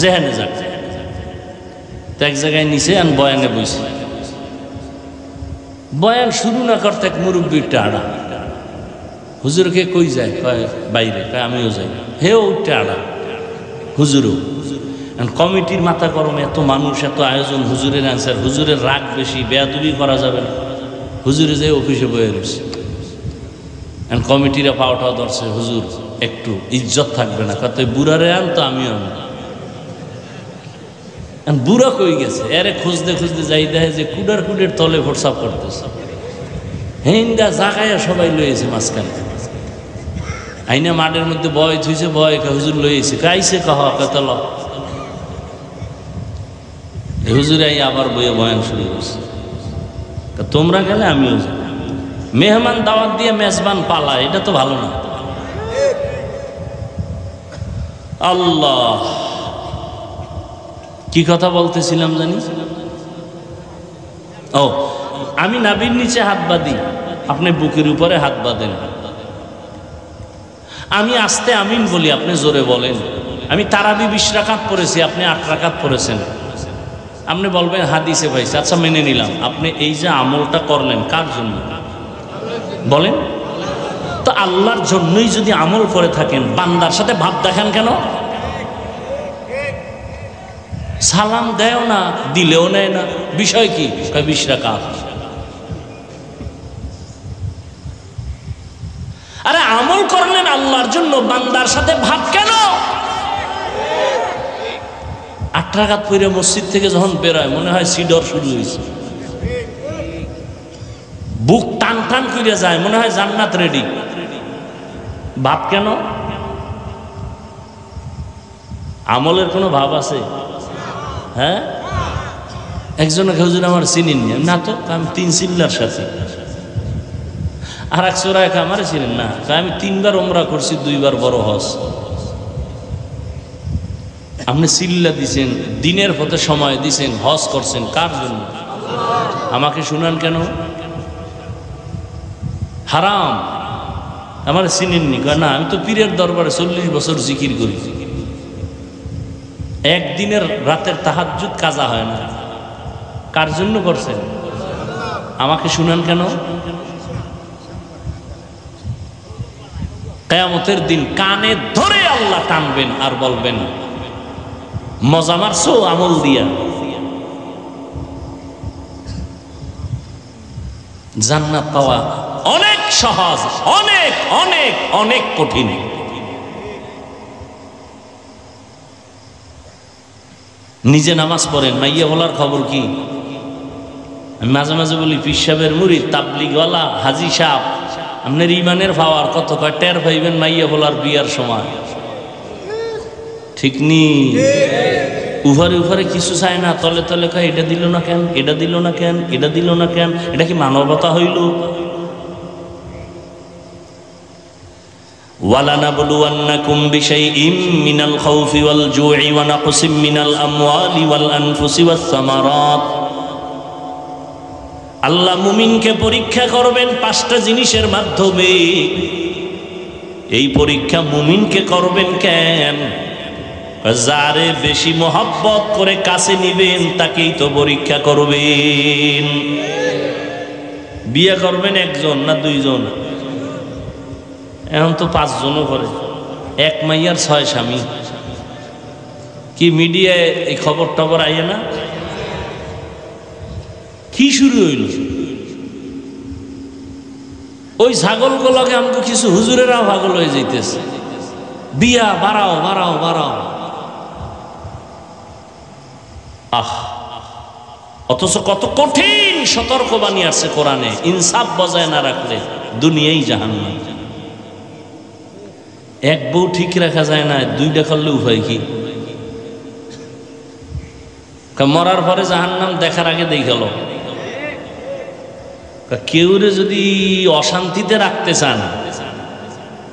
যেখানে যাক। তো এক জায়গায় নিচে আন বয়ানে বইছে, বয়ান শুরু না করতে এক মুরব্বীর আড়া, হুজুরকে কই যায়? কয় বাইরে। কয় আমিও যাই। হেও উঠতে আড়া, হুজুরও। কমিটির মাথা গরম, এত মানুষ, এত আয়োজন, হুজুরের অ্যান্সার, হুজুরের রাগ বেশি, বেয়াদবি করা যাবে না। হুজুরে যে অফিসে বয়ে রয়েছে, কমিটিরা পাওয়াটাও ধরছে, হুজুর একটু ইজ্জত থাকবে না? কত বুড়ারে আন, তো আমিও আনি। বুড়া কই গেছে? এরে খুঁজতে খুঁজতে যাই, দেখে যে কুডার কুডের তলে ভরসাপ করতেছে। হেন্দা জাগাইয়া সবাই লইয়েছে মাঝখানে। আইনা মাঠের মধ্যে বয় থুইছে, বয় হুজুর লইয়েছে, কাইছে কহ কতল হুজুর। আই আবার বইয়ে বয়ান শুরু করছে, তোমরা গেলে আমিও যাই। মেহমান দাওয়াত দিয়ে মেজবান পালা, এটা তো ভালো না। আল্লাহ, কি কথা বলতেছিলাম জানি? ও, আমি নাবির নিচে হাত বাঁধি, আপনি বুকের উপরে হাত বাঁধেন। আমি আস্তে আমিন বলি, আপনি জোরে বলেন। আমি তারাবি 20 রাকাত পড়েছি, আপনি 8 রাকাত পড়েছেন। আপনি বলবেন হাদিসে পাইছে, আচ্ছা মেনে নিলাম। আপনি এই যে আমলটা করলেন কার জন্য বলেন তো? আল্লাহর জন্যই যদি আমল করে থাকেন, বান্দার সাথে ভাব দেখান কেন? সালাম দেও না, দিলেও নেয় না, বিষয় কি? 20 রাকাত। আরে আমল করলেন আল্লাহর জন্য, বান্দার সাথে ভাব কেন? 8 রাকাত পড়ে মসজিদ থেকে যখন বেরোয়, মনে হয় সিডর শুরু হয়েছে, বুক টান টান করে যায়, মনে হয় জান্নাত রেডি। ভাব কেন? আমলের কোনো ভাব আছে? হ্যাঁ, একজনকে হুজুর আমার চিনেন না? তো আমি 3 চিল্লার সাথে। আর এক চোরা আমার ছিলেন না, আমি 3 বার ওমরা করছি, 2 বার বড় হজ। আপনি সিল্লা দিছেন, দিনের পথে সময় দিছেন, হজ করছেন, কার জন্য? আমাকে শুনান কেন? হারাম। আমার চিনেননি? না, আমি তো পীরের দরবারে 40 বছর জিকির করি, একদিনের রাতের তাহাজ্জুদ কাজা হয় না। কার জন্য করছেন? আমাকে শুনান কেন? কিয়ামতের দিন কানে ধরে আল্লাহ টানবেন আর বলবেন, মজা মারছো আমল দিয়া। জান্নাত পাওয়া অনেক সহজ, অনেক অনেক অনেক কঠিন। নিজে নামাজ পড়েন, মাইয়া বলার খবর কি? আমি মাঝে মাঝে বলি, পীর সাহেবের মুরিদ, তাবলিগওয়ালা, হাজি সাহেব, আপনার ইমানের পাওয়ার কত কয় টের পাইবেন মাইয়া বলার বিয়ার সময়। ঠিক নি? উভারে উভারে কিছু চায় না, তলে তলে কয় এটা দিল না কেন, এটা দিল না কেন, এটা দিল না কেন। এটা কি মানবতা হইল? ওয়ালানাবলুওয়ান্নাকুম বিশাইইম মিনাল খাউফি ওয়াল জুই ওয়া নাকসিম মিনাল আমওয়ালি ওয়াল আনফুসি ওয়াস সামারাত। আল্লাহ মুমিনকে পরীক্ষা করবেন 5টা জিনিসের মাধ্যমে। এই পরীক্ষা মুমিনকে করবেন কেন? যারে বেশি মোহাব্বত করে কাছে নিবেন তাকেই তো পরীক্ষা করবেন। বিয়ে করবেন একজন না 2 জন? এখন তো 5 জনও করে, 1 মাইয়ার 6 স্বামী। কি মিডিয়ায় এই খবর টবর আইয়ে না? কি শুরু হইল? ওই ছাগলগুলোকে আমাকে কিছু হুজুরেরা পাগল হয়ে যাইতেছে, বিয়া বাড়াও বাড়াও বাড়াও। অথচ কত কঠিন সতর্কবাণী আছে কোরআনে। ইনসাফ বজায় না রাখলে দুনিয়াই জাহান্নাম। 1 বউ ঠিক রাখা যায় না, 2টা করলে উপায় কি? মরার পরে জাহান্নাম দেখার আগে দেখালো। কেউরে যদি অশান্তিতে রাখতে চান,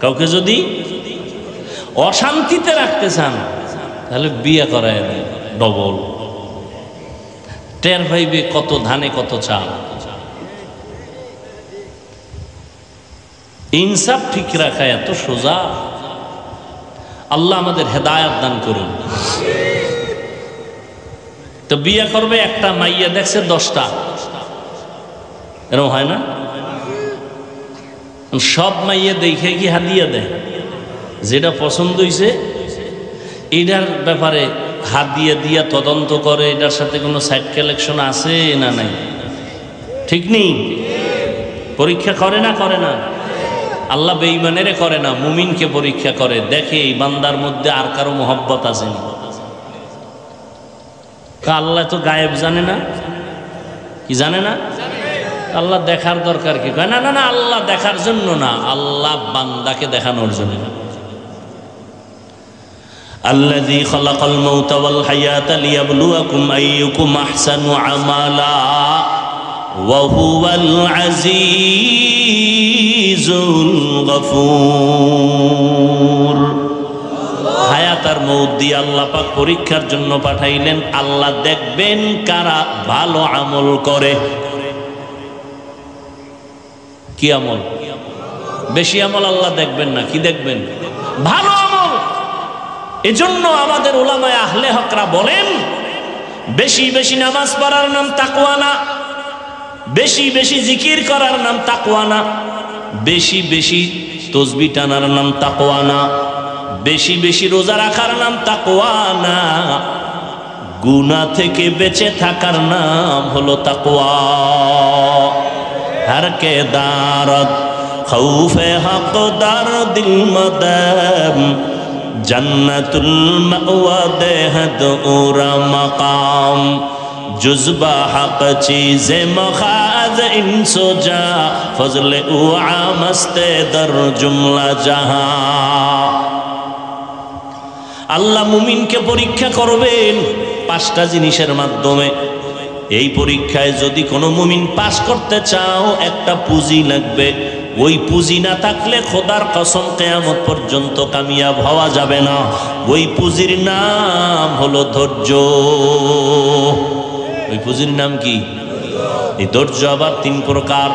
কাউকে যদি অশান্তিতে রাখতে চান, তাহলে বিয়ে করায় ডবল। টের ভাইবে কত ধানে কত চাল। ইনসাফ ঠিক রাখা এত সোজা। আল্লাহ আমাদের হেদায়েত দান করুন। তো বিয়ে করবে একটা, মাইয়া দেখছে 10টা, এরকম হয় না? সব মাইয়া দেখে কি হাদিয়া দেয়? যেটা পছন্দ হয়েছে এটার ব্যাপারে হাদিয়া দিয়া তদন্ত করে, এটার সাথে কোনো সাইড কালেকশন আছে না নাই? ঠিক নেই? পরীক্ষা করে না? করে না? আল্লাহ বেঈমানেরে করে না, মুমিনকে পরীক্ষা করে, দেখে এই বান্দার মধ্যে আর কারো মোহব্বত আছে না। আল্লাহ তো গায়েব জানে না? কি জানে না? আল্লাহ দেখার দরকার কি? না না না, আল্লাহ দেখার জন্য না, আল্লাহ বান্দাকে দেখানোর জন্য। আল্লাযী খালাকাল মাউতা ওয়াল হায়াতা লিয়াবলুয়াকুম আইয়ুকুম আহসানু আমালা ওয়া হুয়াল আজিজুল গফুর। হায়াত আর মউত দিয়ে আল্লাহ পাক পরীক্ষার জন্য পাঠাইলেন। আল্লাহ দেখবেন কারা ভালো আমল করে। কি আমল? বেশি আমল আল্লাহ দেখবেন না, কি দেখবেন? ভালো আমল। এজন্য আমাদের উলামায়ে আহলে হকরা বলেন, বেশি বেশি নামাজ পড়ার নাম তাকওয়া না, বেশি বেশি জিকির করার নাম তাকওয়া না, বেশি বেশি তাসবিহ টানার নাম তাকওয়া না, বেশি বেশি রোজা রাখার নাম তাকওয়া না, গুনাহ থেকে বেঁচে থাকার নাম হলো তাকওয়া। हर के दारत खौफे हक दार दिल मदम जन्नतुल मअवा देहद उरा मकाम जुज़बा हक चीज़े मखाज़ इंसो जा फजले उआ मस्ते दर जुमला जहां। আল্লাহ মুমিনকে পরীক্ষা করবেন 5টা জিনিসের মাধ্যমে। এই পরীক্ষায় যদি কোনো মুমিন পাস করতে চাও, একটা পুঁজি লাগবে। ওই পুঁজি না থাকলে খোদার কসম কিয়ামত পর্যন্ত কামিয়াব হওয়া যাবে না। ওই পুঁজির নাম হলো ধৈর্য। ওই পুঁজির নাম কি? এই ধৈর্য আবার তিন প্রকার।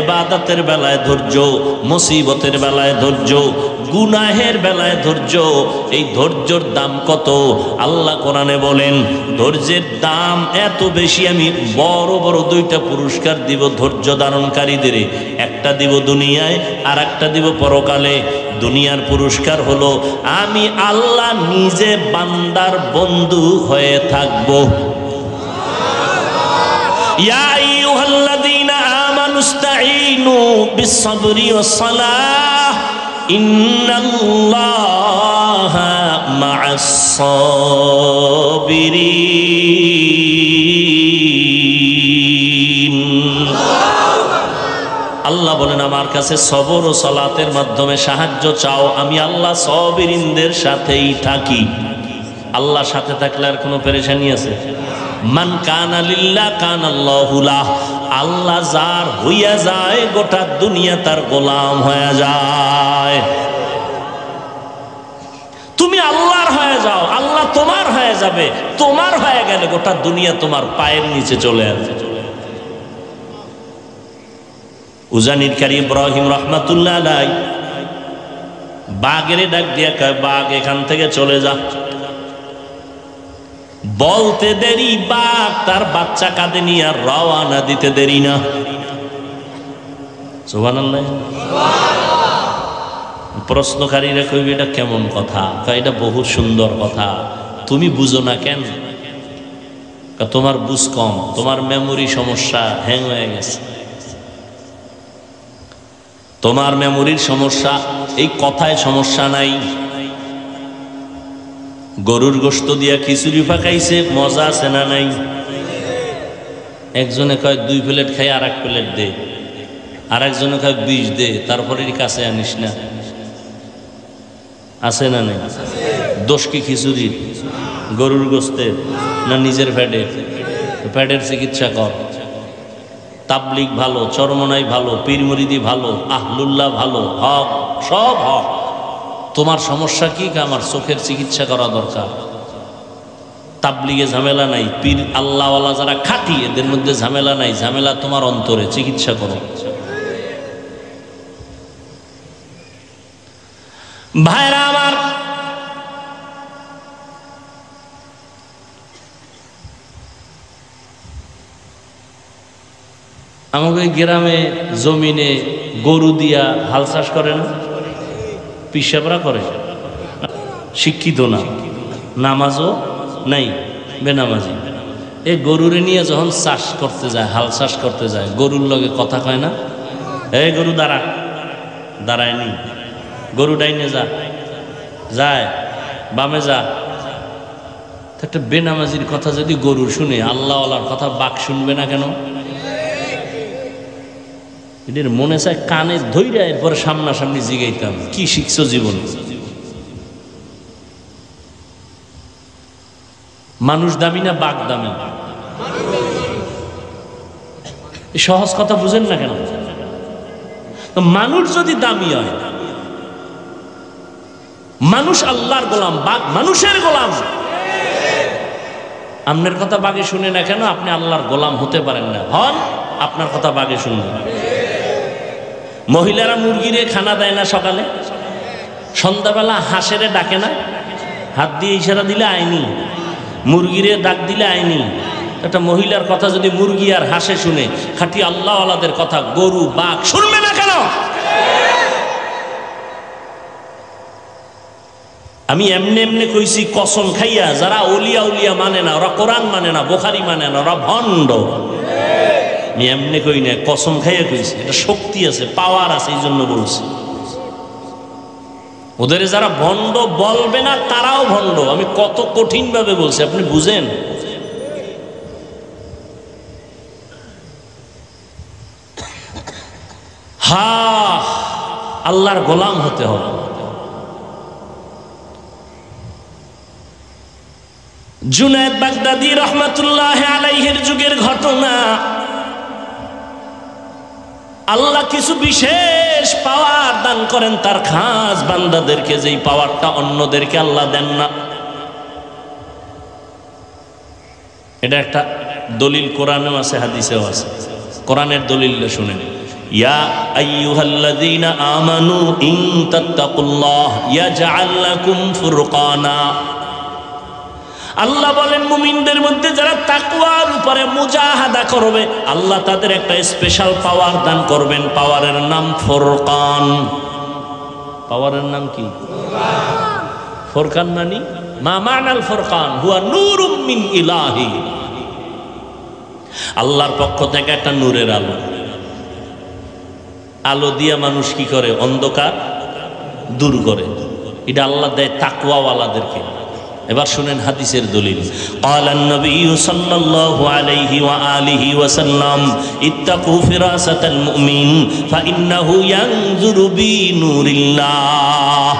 ইবাদতের বেলায় ধৈর্য, মুসিবতের বেলায় ধৈর্য, গুনাহের বেলায় ধৈর্য। এই ধৈর্যের দাম কত? আল্লাহ কোরআনে বলেন ধৈর্যের দাম এত বেশি, আমি বড় বড় দুইটা পুরস্কার দিব ধৈর্য ধারণকারীদের। একটা দিব দুনিয়ায়, আর একটা দিব পরকালে। দুনিয়ার পুরস্কার হলো আমি আল্লাহ নিজে বান্দার বন্ধু হয়ে থাকবো। ইয়া আইয়ুহাল্লাযীনা আমানুস্তাঈনু বিস-সাবরি ওয়াস-সালাহ ইন্নাল্লাহা মা'আস-সাবিরিন। আল্লাহ বলেন আমার কাছে সবর ও সালাতের মাধ্যমে সাহায্য চাও, আমি আল্লাহ সাবিরিনদের সাথেই থাকি। আল্লাহর সাথে থাকলে আর কোনো পেরেশানি আছে? মান কানা লিল্লাহ কানাল্লাহু লাহ। আল্লাহ যার হইয়া যায় গোটা দুনিয়া তার গোলাম হয়ে যায়। তুমি আল্লাহর হয়ে যাও, আল্লাহ তোমার হয়ে যাবে। তোমার হয়ে গেলে গোটা দুনিয়া তোমার পায়ের নিচে চলে আসবে। উজানির কারি ইব্রাহিম রাহমাতুল্লাহ আলাইহি বাঘের ডাক দিয়া কয়, বাঘ এখান থেকে চলে যা। বলতে দেরি, বাঘ তার বাচ্চা কাঁধে নিয়ে আর রওয়ানা দিতে দেরি না। সুবহানাল্লাহ। প্রশ্নকারীরা কইবে এটা কেমন কথা? এটা বহু সুন্দর কথা, তুমি বুঝো না কেন? তোমার বুঝ কম, তোমার মেমোরি সমস্যা, হ্যাং হয়ে গেছে। তোমার মেমোরির সমস্যা, এই কথায় সমস্যা নাই। গরুর গোশত দিয়া খিচুড়ি পাকাইছে, মজা আছে না নাই? একজনে কয় 2 প্লেট খাই আর 1 প্লেট দে, আর একজনে কয় 20 দে, তারপরে কাছে আনিস না। আছে না নাই? দোষ কি খিচুড়ির, গরুর গোশতের, না নিজের ফ্যাটের? ফ্যাটের চিকিৎসা কর। তাবলিগ ভালো, চরমনাই ভালো, পীর মুরিদি ভালো, আহলুল্লাহ ভালো, হক সব হক। তোমার সমস্যা কি? আমার চোখের চিকিৎসা করা দরকার। তাবলিগে ঝামেলা নাই, পীর আল্লাহওয়ালা যারা খাঁটি এদের মধ্যে ঝামেলা নাই। ঝামেলা তোমার অন্তরে, চিকিৎসা করো। ভাইরা আমার, আমাকে গ্রামে জমিনে গরু দিয়া হাল চাষ করে না? পিসাবরা করে, শিক্ষিত না, নামাজও নাই, বেনামাজি। এই গরুরে নিয়ে যখন চাষ করতে যায়, হাল চাষ করতে যায়, গরুর লগে কথা কয় না? এই গরু দাঁড়া, দাঁড়ায়নি। গরু ডাইনে যা, যায় বামে যা। একটা বেনামাজির কথা যদি গরু শুনে, আল্লাহওয়ালার কথা বাঘ শুনবে না কেন? এদের মনে চায় কানে ধইরা এরপরে সামনাসামনি জিগাইতাম, কি শিখছো জীবন? মানুষ দামি না বাঘ দামি? সহজ কথা বুঝেন না কেন? মানুষ যদি দামি হয়, মানুষ আল্লাহর গোলাম, বাঘ মানুষের গোলাম। আপনার কথা বাঘে শুনে না কেন? আপনি আল্লাহর গোলাম হতে পারেন না। হন, আপনার কথা বাঘে শুনবে। মহিলারা মুরগিরে খানা দেয় না সকালে? সন্ধ্যাবেলা হাঁসেরে ডাকে না? হাত দিয়ে ইশারা দিলে আইনি, মুরগিরে ডাক দিলে আইনি। একটা মহিলার কথা যদি মুরগি আর হাঁসে শুনে, খাঁটি আল্লাহওয়ালাদের কথা গরু বাঘ শুনবে না কেন? আমি এমনি এমনি কইছি কসম খাইয়া, যারা ওলিয়া উলিয়া মানে না, ওরা কোরআন মানে না, বুখারী মানে না, ওরা ভণ্ড। আমি এমনি কই না, কসম খাইয়া কইছি। এটা শক্তি আছে, পাওয়ার আছে, এই জন্য বলছি। ওদের যারা ভণ্ড বলবে না তারাও ভণ্ড। আমি কত কঠিন ভাবে বলছি, আপনি বুঝেন? হা, আল্লাহর গোলাম হতে হবে। জুনায়েদ বাগদাদী রহমাতুল্লাহ আলাইহির যুগের ঘটনা। আল্লাহ কিছু বিশেষ পাওয়ার দান করেন তার খাস বান্দাদেরকে, যেই পাওয়ারটা অন্যদেরকে আল্লাহ দেন না। এটা একটা দলিল কোরআনেও আছে, হাদিসেও আছে। কোরআনের দলিলটা শুনেন, ইয়া আইয়ুহাল্লাযীনা আমানু ইন তাত্তাকুল্লাহ ইয়াজআল লাকুম ফুরকানা। আল্লাহ বলেন মুমিনদের মধ্যে যারা তাকওয়ার উপরে মুজাহাদা করবে আল্লাহ তাদের একটা স্পেশাল পাওয়ার দান করবেন। পাওয়ারের নাম ফুরকান। পাওয়ারের নাম কি? ফুরকান মানে মা মানাল ফুরকান হুয়া নূরুম মিন ইলাহি। আল্লাহর পক্ষ থেকে একটা নূরের আলো। আলো দিয়ে মানুষ কি করে? অন্ধকার দূর করে। এটা আল্লাহ দেয় তাকওয়াওয়ালাদেরকে। এবার শুনেন হাদিসের দলিল। ক্বালান নবী সাল্লাল্লাহু আলাইহি ওয়া আলিহি ওয়া সাল্লাম ইত্তাকু ফিরাসাতাল মুমিন ফাইন্নাহু ইয়ানজুরু বিনূরিল্লাহ।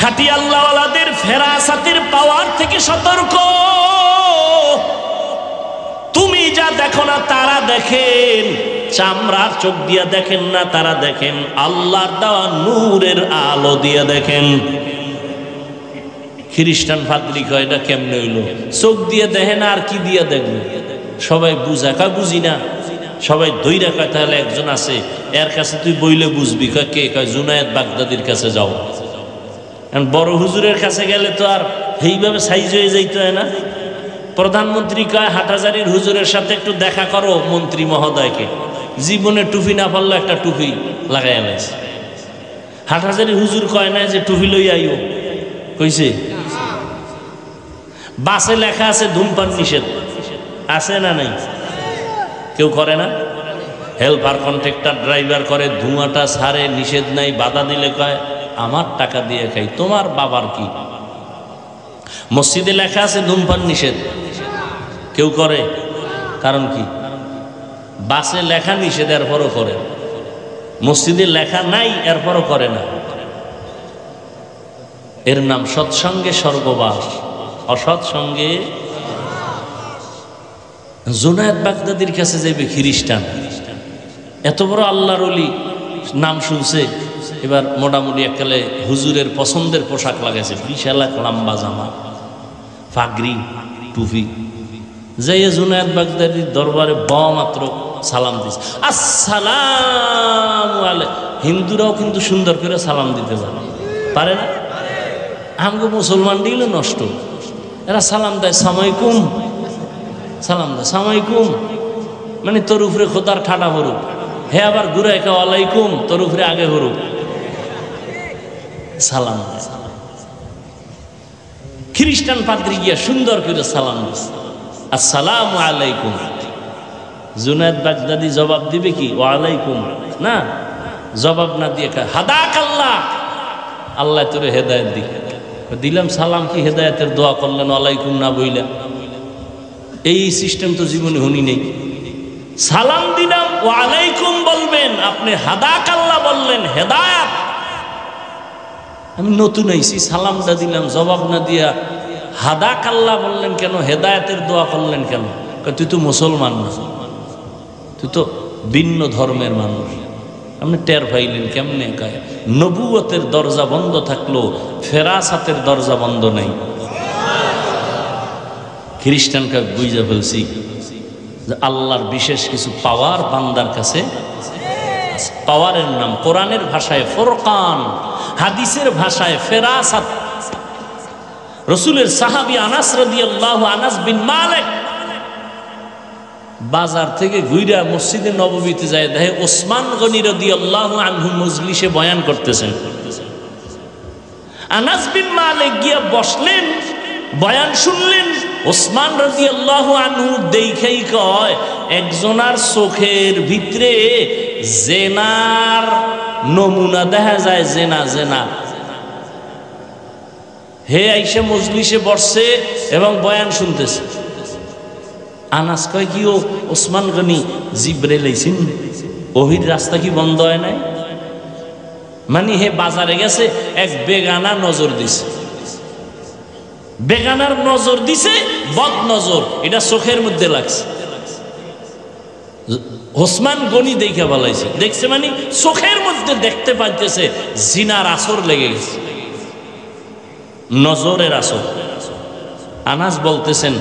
খাঁটি আল্লাহওয়ালাদের ফেরাসাতের পাওয়ার থেকে সতর্ক। তুমি যা দেখো না তারা দেখেন, চামড়ার চোখ দিয়ে দেখেন না, তারা দেখেন আল্লাহর দেওয়া নূরের আলো দিয়ে দেখেন। খ্রিস্টান পাদ্রী কয় এটা কেমনে হইল? চোখ দিয়ে দেখে না, আর কি দিয়ে দেখবে? সবাই বুঝা কয় বুঝি না। সবাই দইরা কয় তাহলে একজন আছে এর কাছে তুই বইলে বুঝবি। কয় কে? কয় জুনায়েদ বাগদাদির কাছে যাও। বড় হুজুরের কাছে গেলে তো আর এইভাবে সাইজ হয়ে যাইতে হয় না। প্রধানমন্ত্রী কয় হাটহাজারীর হুজুরের সাথে একটু দেখা করো মন্ত্রী মহোদয়কে। জীবনে টুপি না পারলো একটা টুপি লাগাই আনাইছে। হাটহাজারী হুজুর কয় না যে টুপি লই আইও, কইছে? বাসে লেখা আছে ধূমপান নিষেধ, আছে না নাই? কেউ করে না? হেল্পার কন্ট্রাক্টর ড্রাইভার করে, ধোঁয়াটা ছাড়ে, নিষেধ নাই। বাধা দিলে কয় আমার টাকা দিয়ে খাই, তোমার বাবার কি? মসজিদে লেখা আছে ধূমপান নিষেধ, কেউ করে? কারণ কি? বাসে লেখা নিষেধ এরপরও করে, মসজিদে লেখা নাই এরপরও করে না। এর নাম সৎসঙ্গে স্বর্গবাস, অসৎসঙ্গে। জুনায়েদ বাগদাদির কাছে যাবে খ্রিস্টান, এত বড় আল্লাহর ওলি, নাম শুনছে। এবার মোটামুটি এককালে হুজুরের পছন্দের পোশাক লাগাইছে, বিশাল এক লম্বা জামা, পাগড়ি, টুপি। যাইয়ে জুনায়েদ বাগদাদির দরবারে মাত্র সালাম দিছে, আসসালামু আলাইকুম। হিন্দুরাও কিন্তু সুন্দর করে সালাম দিতে পারে না? আমগো মুসলমান দিলে নষ্ট। এরা সালাম দেয় সামাইকুম, সালাম দেয় সামাইকুম, মানে তোর উপরে খোদার ঠাটা হরুক। হে আবার ঘুরে একা ওয়ালাইকুম, তোর উপরে আগে হরুক, সালাম দেয়। খ্রিস্টান পাদ্রী গিয়া সুন্দর করে সালাম দিছে, আসসালামু আলাইকুম। জুনায়েদ বাগদাদি জবাব দিবে কি? ওয়ালাইকুম না, জবাব না দিয়ে হাদাক আল্লাহ, আল্লাহ তোরে হেদায়েত দিক। দিলাম সালাম, কি হেদায়েতের দোয়া করলেন? ওয়ালাইকুম না বইলা। এই সিস্টেম তো জীবনে শুনি নেই। সালাম দিলাম ওয়ালাইকুম বলবেন, আপনি হাদাক আল্লাহ বললেন, হেদায়েত। আমি নতুন আইছি, সালামটা দিলাম, জবাব না দিয়া হাদাক আল্লাহ বললেন কেন? হেদায়েতের দোয়া করলেন কেন? তুই তো মুসলমান না, তুই তো ভিন্ন ধর্মের মানুষ। আপনি টের পাইলেন কেমনে? কায় নবুয়তের দরজা বন্ধ থাকলো, ফেরাসাতের দরজা বন্ধ নেই। খ্রিস্টানকে বুঝে ফেলছি যে আল্লাহর বিশেষ কিছু পাওয়ার বান্দার কাছে। পাওয়ারের নাম কোরআনের ভাষায় ফুরকান, হাদিসের ভাষায় ফেরাসাত। রাসূলের সাহাবী আনাস রাদিয়াল্লাহু আনাস বিন মালিক বাজার থেকে ঘুইরা মসজিদে নববীতে যায়, দেখে ওসমান গনি রাদিয়াল্লাহু আনহু মজলিসে বয়ান করতেছেন। আনাস বিন মালিক গিয়া বসলেন, বয়ান শুনলেন। ওসমান রাদিয়াল্লাহু আনহু দেখেই কয়, একজনার চোখের ভিতরে জেনার নমুনা দেখা যায়, জেনা জেনা। হে আইসা মজলিসে বসছে এবং বয়ান শুনতেছে। আনাস কয় কি ও ওসমান গনি জিব্রাইল আইছেন, ওহির রাস্তা কি বন্ধ হয় নাই? মানে হে বাজারে গেছে, এক বেগানা নজর দিছে, বেগানার নজর দিছে, বদ নজর, এটা চোখের মধ্যে লাগছে। ওসমান গনি দেখে বলাইছে, দেখছে মানে চোখের মধ্যে দেখতে পাইতেছে জিনার আসর লেগে গেছে, নজরের আসর। আনাস বলতেছেন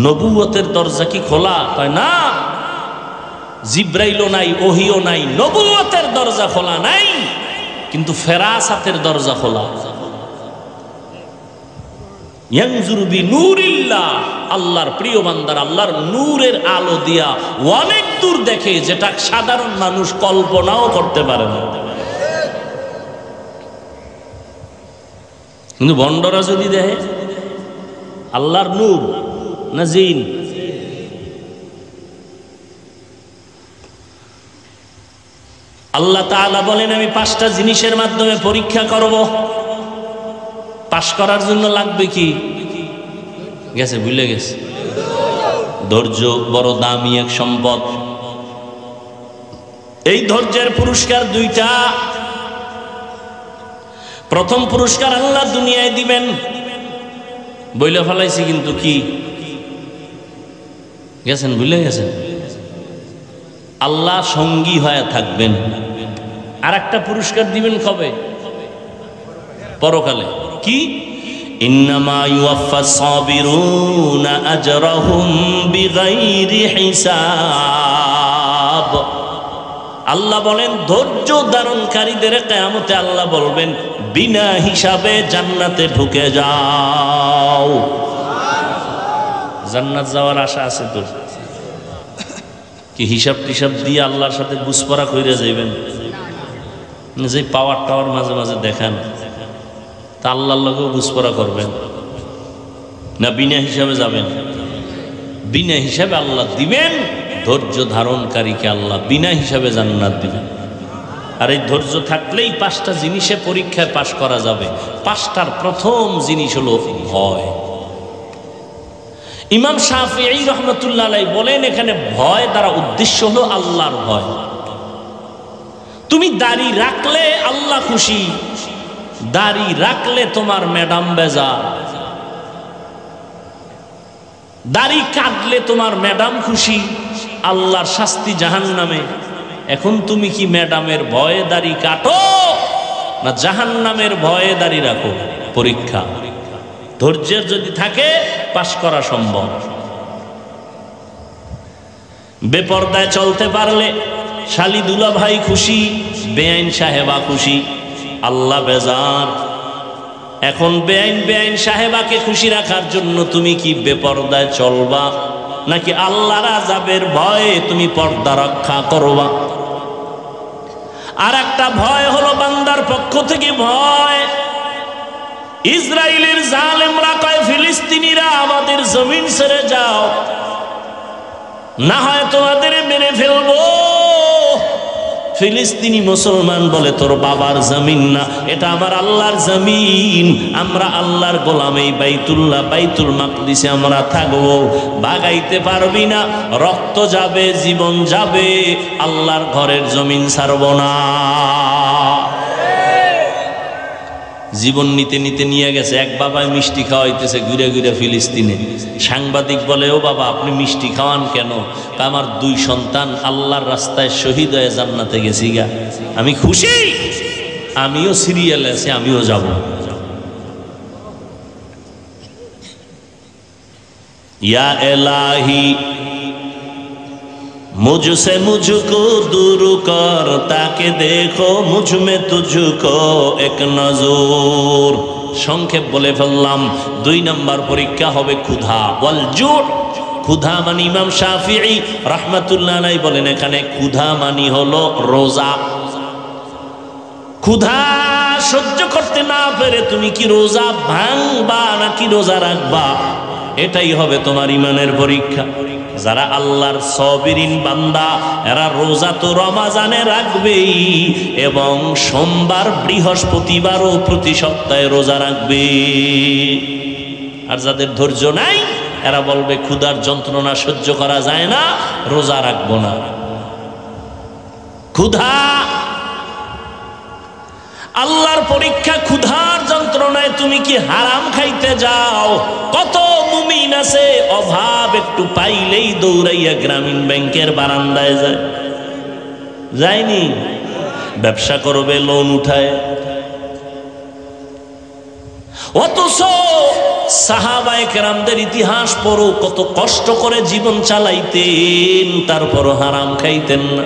নবুয়তের দরজা কি খোলা? কয় না, জিব্রাইলও নাই, ওহিও নাই, নবুয়তের দরজা খোলা নাই, কিন্তু ফেরাসাতের দরজা খোলা। ইয়ানজুরু বিনূরিল্লাহ, আল্লাহর প্রিয় বান্দার আল্লাহর নূরের আলো দিয়া অনেক দূর দেখে, যেটা সাধারণ মানুষ কল্পনাও করতে পারে না। কিন্তু বন্ডরা যদি দেখে আল্লাহর নূর না জিন? আল্লাহ তাআলা বলেন আমি 5টা জিনিসের মাধ্যমে পরীক্ষা করব। পাশ করার জন্য লাগবে কি? গেছে, ভুলে গেছে। ধৈর্য বড় দামি এক সম্পদ। এই ধৈর্যের পুরস্কার 2টা। প্রথম পুরস্কার আল্লাহ দুনিয়ায় দিবেন, বইলে ফেলাইছি কিন্তু কি গেছেন, ভুলে গেছেন। আল্লাহ সঙ্গী হয়ে থাকবেন। আর একটা পুরস্কার দিবেন কবে? পরকালে। কি? ইন্নামা ইউওয়াফাস সাবিরুনা আজরাহুম বিগাইরি হিসাব। আল্লাহ বলেন ধৈর্য ধারণকারীদের কিয়ামতে আল্লাহ বলবেন বিনা হিসাবে জান্নাতে ঢুকে যাও। জান্নাত যাওয়ার আশা আছে তোর? কি হিসাব টিসাব দিয়ে আল্লাহর সাথে বুঝপড়া কইরা যাইবেন? যে পাওয়ার টাওয়ার মাঝে মাঝে দেখান, তা আল্লাহর লগেও বুঝপড়া করবেন না? বিনা হিসাবে যাবেন? বিনা হিসাবে আল্লাহ দিবেন। ধৈর্য ধারণকারীকে আল্লাহ বিনা হিসাবে জান্নাত দিবেন। আর এই ধৈর্য থাকলেই 5টা জিনিসে পরীক্ষায় পাশ করা যাবে। 5টার প্রথম জিনিস হলো ভয়। ইমাম শাফিঈ রহমতুল্লাহ আলাইহি বলেন এখানে ভয় দ্বারা উদ্দেশ্য হলো আল্লাহর ভয়। তুমি দাড়ি রাখলে আল্লাহ খুশি, দাড়ি রাখলে তোমার ম্যাডাম বেজার, দাড়ি কাটলে তোমার ম্যাডাম খুশি, আল্লাহর শাস্তি জাহান্নামে। এখন তুমি কি ম্যাডামের ভয়ে দাড়ি কাটো না জাহান্নামের ভয়ে দাড়ি রাখো? পরীক্ষা। ধৈর্যের যদি থাকে পাশ করা সম্ভব। বেপরদায় চলতে পারলে শালি দুলা ভাই খুশি, বেআইন সাহেবা খুশি, আল্লাহ বেজার। এখন বেআইন সাহেবাকে খুশি রাখার জন্য তুমি কি বেপরদায় চলবা, নাকি আল্লাহর আযাবের ভয়ে তুমি পর্দা রক্ষা করবা? আর একটা ভয় হলো বান্দার পক্ষ থেকে ভয়। ইসরায়েলের জালেমরা কয় ফিলিস্তিনিরা আমাদের জমিন ছেড়ে যাও, না হয় তোমাদের মেরে ফেলবো। ফিলিস্তিনি মুসলমান বলে তোর বাবার জমিন না, এটা আমার আল্লাহর জমিন, আমরা আল্লাহর গোলাম, এই বাইতুল্লাহ বাইতুল মাকদিসে আমরা থাকবো, বাগাইতে পারবি না, রক্ত যাবে, জীবন যাবে, আল্লাহর ঘরের জমিন ছাড়ব না। জীবন নিতে নিতে নিয়ে গেছে। এক বাবায় মিষ্টি খাওয়াইতেছে ঘুরে ঘুরে ফিলিস্তিনে। সাংবাদিক বলে ও বাবা আপনি মিষ্টি খাওয়ান কেন? আমার 2 সন্তান আল্লাহর রাস্তায় শহীদ হয়ে জান্নাতে গেছি গা, আমি খুশি, আমিও সিরিয়ালে আছি, আমিও যাব। ইয়া এলাহি मुझसे मुझको दूर कर, ताके देखो मुझ में तुझको एक नजर। সংক্ষেপ বলে ফেললাম। 2 নম্বর পরীক্ষা হবে ক্ষুধা, ওয়াল জু। ক্ষুধা মানে ইমাম শাফিঈ রাহমাতুল্লাহ আলাইহি বলেন এখানে ক্ষুধা মানে হলো রোজা। ক্ষুধা সহ্য করতে না পেরে তুমি কি রোজা ভাঙবা নাকি রোজা রাখবা, এটাই হবে তোমার ইমানের পরীক্ষা। যারা আল্লাহর সাবিরিন বান্দা এরা রোজা তো রমজানে রাখবেই, এবং সোমবার বৃহস্পতিবারও প্রতি সপ্তাহে রোজা রাখবে। আর যাদের ধৈর্য নাই এরা বলবে ক্ষুধার যন্ত্রণা সহ্য করা যায় না, রোজা রাখবো না। ক্ষুধা। আল্লাহর পরীক্ষা, ক্ষুধার যন্ত্রণায় তুমি কি হারাম খাইতে যাও? কত মুমিন আছে অভাব একটু পাইলেই দৌড়াইয়া গ্রামীণ ব্যাংকের বারান্দায় যায়, যায়নি? ব্যবসা করবে লোন উঠায়। অথচ সাহাবায়ে কেরামদের ইতিহাস পড়ো, কত কষ্ট করে জীবন চালাইতেন, তারপরও হারাম খাইতেন না।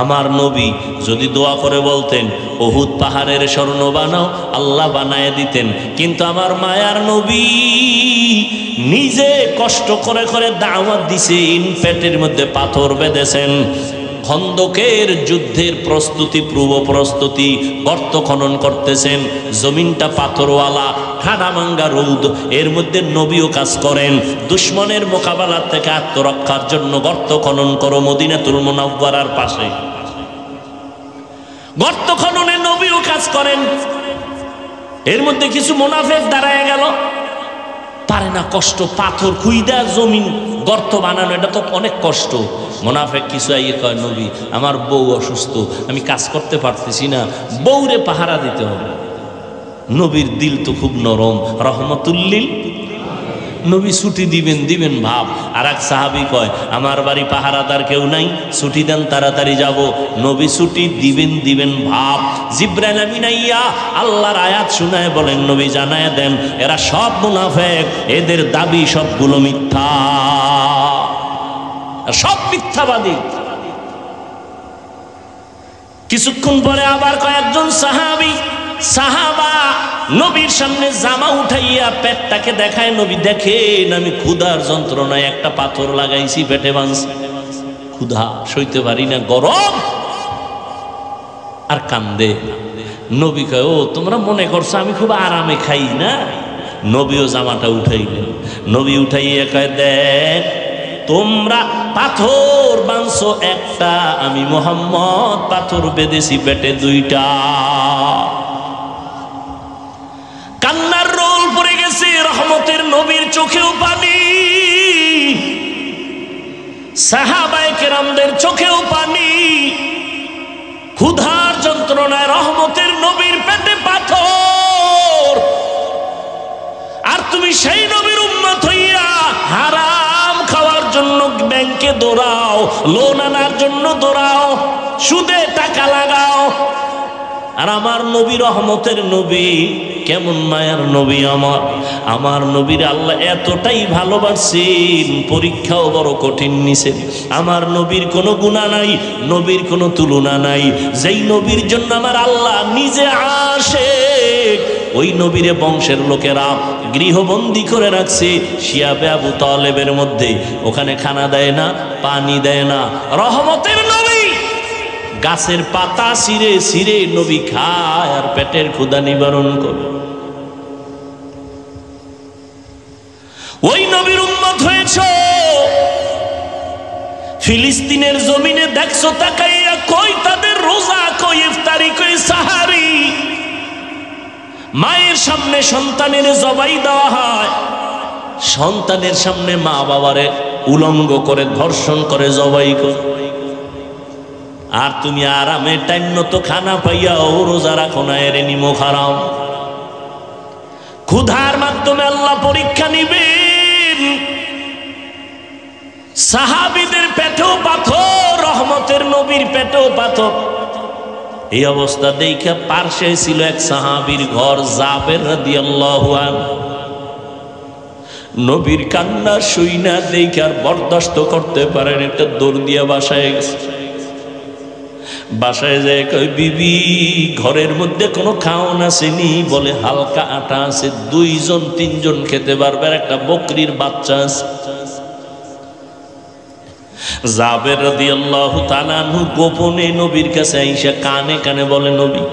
আমার নবী যদি দোয়া করে বলতেন উহুদ পাহাড়ের স্বর্ণ বানাও, আল্লাহ বানায় দিতেন। কিন্তু আমার মায়ার নবী নিজে কষ্ট করে করে দাওয়াত দিছেন, পেটের মধ্যে পাথর বেঁধেছেন। খন্দকের যুদ্ধের প্রস্তুতি, পূর্ব প্রস্তুতি, গর্ত খনন করতেছেন, জমিনটা পাথরওয়ালা, ঠাডামাঙ্গা রৌদ, এর মধ্যে নবীও কাজ করেন। দুশ্মনের মোকাবেলা থেকে আত্মরক্ষার জন্য গর্ত খনন করো মদিনাতুল মুনাওয়ারার পাশে। গর্ত খননে নবীও কাজ করেন। এর মধ্যে কিছু মুনাফিক দাঁড়ায় গেল, পারে না, কষ্ট, পাথর খুইদা জমিন গর্ত বানানো, এটা তো অনেক কষ্ট। মুনাফিক কিছু আইয়ে কয়, নবী আমার বউ অসুস্থ, আমি কাজ করতে পারতেছি না, বউরে পাহারা দিতে হবে। নবীর দিল তো খুব নরম, রহমতুল্লিল। নবী ছুটি দিবেন ভাব। আর এক সাহাবি কয়, আমার বাড়ি পাহারাদার কেউ নাই, ছুটি দেন, তাড়াতাড়ি যাব। নবী ছুটি দিবেন ভাব। জিবরাইল আমিন আইয়া আল্লাহর আয়াত শুনায় বলেন, নবী জানায় দেন এরা সব মুনাফিক, এদের দাবি সবগুলো মিথ্যা, সব মিথ্যাবাদী। কিছুক্ষণ পরে আবার কয়েকজন সাহাবা নবীর সামনে জামা উঠাইয়া পেটটাকে দেখায়। নবী দেখেন আমি ক্ষুধার যন্ত্রণায় একটা পাথর লাগাইছি, পেটে বাঁধছি, ক্ষুধা সইতে পারি না, গরম, আর কান্দে। নবী কয়, ও তোমরা মনে করছো আমি খুব আরামে খাই না? নবীও জামাটা উঠাইলেন। নবী উঠাইয়া কয়, দেখ তোমরা পাথর বাঁধছো একটা, আমি মুহাম্মদ পাথর বেঁধেছি পেটে দুইটা। কান্নার রোল পড়ে গেছে, রহমতের নবীর চোখেও পানি, সাহাবায়ে কেরামদের চোখেও পানি। ক্ষুধার যন্ত্রণায় রহমতের নবীর পেটে পাথর, আর তুমি সেই নবীর উম্মত হইয়া হারাম খাওয়ার জন্য ব্যাংকে দৌড়াও, লোন আনার জন্য দৌড়াও, সুদে টাকা লাগাও। আর আমার নবী রহমতের নবী, কেমন মায়ার নবী আমার নবীর আল্লাহ এতটাই ভালোবাসেন, পরীক্ষাও বড় কঠিন নিছেন। আমার নবীর কোনো গুনাহ নাই, নবীর কোনো তুলনা নাই। যেই নবীর জন্য আমার আল্লাহ নিজে আশিক, ওই নবীরে বংশের লোকেরা গৃহবন্দী করে রাখছে শিয়াবে আবু তালেবের মধ্যে। ওখানে খানা দেয় না, পানি দেয় না। রহমতের নবী গাছের পাতা ছিঁড়ে ছিঁড়ে নবী খায় আর পেটের ক্ষুধা নিবারণ করে। ওই নবীর উম্মত হয়েছে। ফিলিস্তিনের জমিনে দেখছো তাকাইয়া, কই তাদের রোজা, কই ইফতারি, কই সাহারি। মায়ের সামনে সন্তানের জবাই দেওয়া হয়, সন্তানের সামনে মা বাবারে উলঙ্গ করে ধর্ষণ করে জবাই করে। আর তুমি আরামে টাইম মতো খানা পাইয়াও রোজা রাখো না, এর নিমখ হারাম। ক্ষুধার মাধ্যমে আল্লাহ পরীক্ষা নিবেন। সাহাবীদের পেটেও পাথর, রহমতের নবীর পেটেও পাথর। এই অবস্থা দেখা পার্শ্বে ছিল এক সাহাবীর ঘর, জাবের রাদিয়াল্লাহু আনহু। নবীর কান্না শুইনা দেখে আর বরদাস্ত করতে পারেন, একটা দৌড় দিয়া বাসায় গেছে। বাসায় যায় কই, বিবি ঘরের মধ্যে কোনো খাওন আসেনি? বলে হালকা আটা আছে, 2-3 খেতে পারবে, আর একটা বকরির বাচ্চা আছে। জাবের রাদিয়াল্লাহু তাআলা আনহু গোপনে নবীর কাছে আইসা কানে কানে বলে, নবী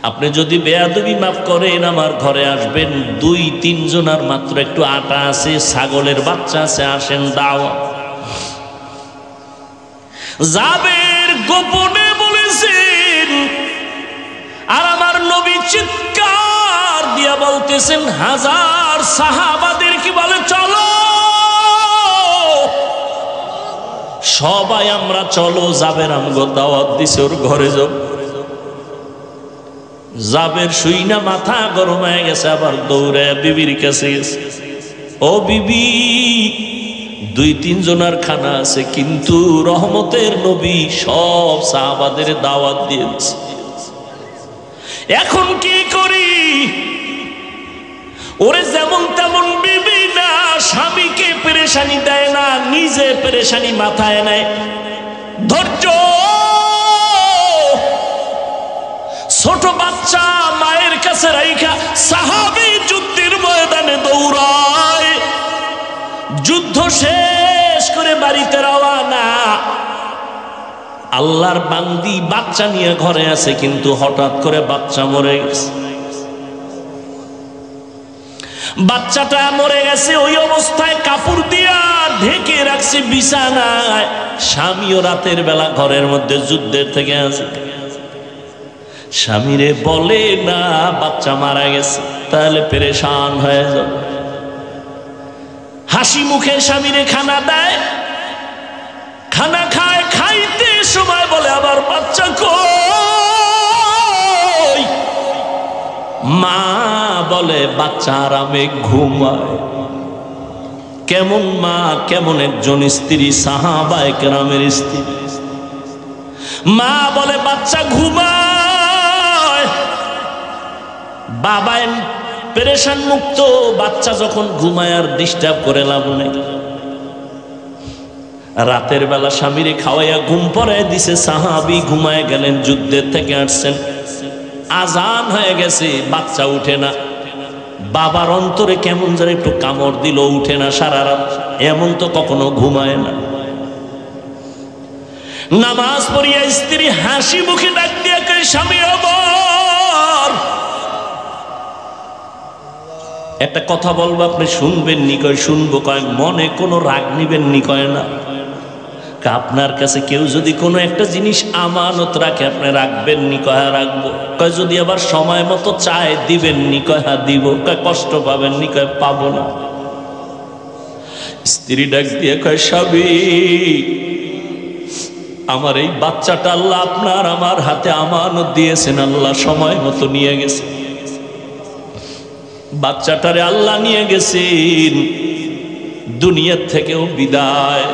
আপনি যদি বেয়াদবি মাফ করেন আমার ঘরে আসবেন, 2-3 জনার মাত্র একটু আটা আছে, ছাগলের বাচ্চা আছে, আসেন দাওয়া। জাবের গোপনে বলেছেন, আর আমার নবী চিৎকার দিয়া বলতেছেন, হাজার সাহাবাদের কি বলে, চলো সবাই আমরা চলো। জাবের আমগো দাওয়াত দিছে, ওর ঘরে যাব। জাবের শুই না মাথা গরম হয়ে গেছে, আবার দৌড়ে বিবির কাছে গেছে। ও বিবি, 2-3 জনের খানা আছে, কিন্তু রহমতের নবী সব সাহাবাদের দাওয়াত দিয়েছে, এখন কি করি? ওরে যেমন তেমন বিবি না, স্বামীকে পেরেশানি দেয় না, নিজে পেরেশানি মাথায় নেয়। ধৈর্য। ছোট বাচ্চা মায়ের কাছে রাইখা সাহাবী যুদ্ধের ময়দানে দৌড়ায়, যুদ্ধ শেষ করে বাড়িতে রওনা। আল্লাহর বান্দি বাচ্চা নিয়ে ঘরে আছে, কিন্তু হঠাৎ করে বাচ্চা মরে গেছে। বাচ্চাটা মরে গেছে, ওই অবস্থায় কাপড় দিয়া ঢেকে রাখছে বিছানায়। স্বামীও রাতের বেলা ঘরের মধ্যে যুদ্ধের থেকে আছে। স্বামীরে বলে না বাচ্চা মারা গেছে, তাহলে পেরেশান হয়ে যাবে। হাসি মুখে স্বামীরে খানা দেয়, খানা খায়, খাইতে সময় বলে আবার বাচ্চা কই? মা বলে বাচ্চা আরামে ঘুমায়। কেমন মা, কেমন একজন স্ত্রী, সাহাবায়ে কেরামের স্ত্রী। মা বলে বাচ্চা ঘুমায়। বাবা পেরেশান মুক্ত, বাচ্চা যখন ঘুমায় আর ডিস্টার্ব করে লাভ নেই। রাতের বেলা স্বামীরে খাওয়াইয়া ঘুম পড়ায় দিছে, সাহাবী ঘুমায় গেলেন, যুদ্ধের থেকে আসছেন। আজান হয়ে গেছে, বাচ্চা উঠে না। বাবার অন্তরে কেমন যেন একটু কামড় দিল, উঠে না সারা রাত। এমন তো কখনো ঘুমায় না। নামাজ পড়িয়া স্ত্রী হাসি মুখে ডাক দিয়া কয়, স্বামী আমার একটা কথা বলবো, আপনি শুনবেন নি? কয় শুনবো। কয় মনে কোনো রাগ নিবেন নি? কয় না। আপনার কাছে কেউ যদি কোনো একটা জিনিস আমানত রাখে, আপনি রাখবেন নি? কয় রাখবো। কয় যদি আবার সময় মতো চায় দিবেন নি? কয় হ্যাঁ দিব। কয় কষ্ট পাবেন নি? কয় পাবো না। স্ত্রী ডাক দিয়ে কয়, স্বামী আমার এই বাচ্চাটা আল্লাহ আপনার আমার হাতে আমানত দিয়েছেন, আল্লাহ সময় মতো নিয়ে গেছে। বাচ্চাটারে আল্লাহ নিয়ে গেছেন, দুনিয়ার থেকেও বিদায়।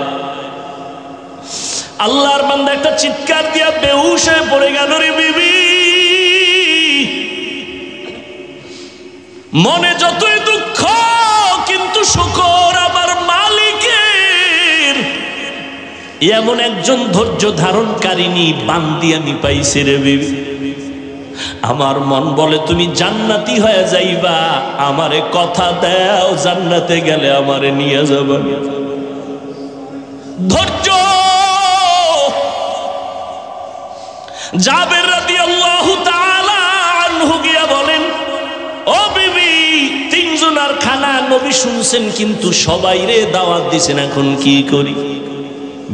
আল্লাহর বান্দা একটা চিৎকার দিয়া বেহুশ হয়ে পড়ে গেল। রে বিবি, মনে যতই দুঃখ, কিন্তু শুকর আমার মালিকের। এমন একজন ধৈর্য ধারণকারিনী বান্দি আমি পাইছি রে বিবি। আমার মন বলে তুমি জান্নাতি হয়ে যাইবা, আমারে কথা দাও, জান্নাতে গেলে আমারে নিয়ে যাবা। ধৈর্য। জাবের রাদিয়াল্লাহু তাআলা আনহু গিয়া বলেন, ও বিবি, 3 জনের খানা নবী শুনছেন, কিন্তু সবাইরে দাওয়াত দিছেন, এখন কি করি?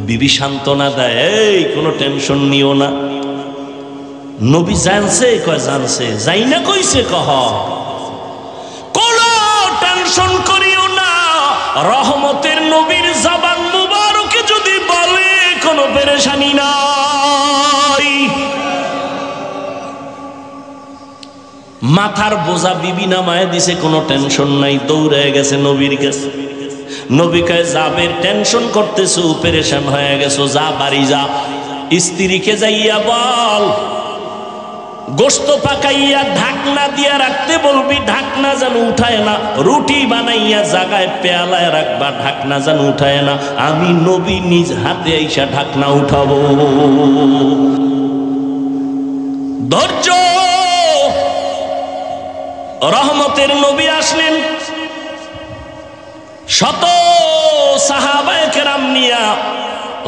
বিবি সান্ত্বনা দেয়, এই কোনো টেনশন নিও না। নবী জানছে? কয় জানছে। যাই না কইছে? কহ কোনো টেনশন করিও না। রহমতের নবীর জবান মুবারকে যদি বলে, কোনো পেরেশানি নাই। মাথার বোঝা বিবি নামায় দিছে, কোনো টেনশন নাই। দৌড়ে গেছে নবীর কাছে। নবী কয়, জাবের টেনশন করতেছো, পেরেশান হয়ে গেছো, যা বাড়ি যা। স্ত্রীকে যাইয়া বল, গোস্ত পাকাইয়া ঢাকনা দিয়া রাখতে বলবি, ঢাকনা যেন উঠায় না। রুটি বানাইয়া জাগায় পেয়ালায় রাখবা, ঢাকনা যেন উঠায় না। আমি নবী নিজ হাতে আইসা ঢাকনা উঠাবো। ধৈর্য। রহমতের নবী আসলেন, শত সাহাবায়ে কেরাম নিয়া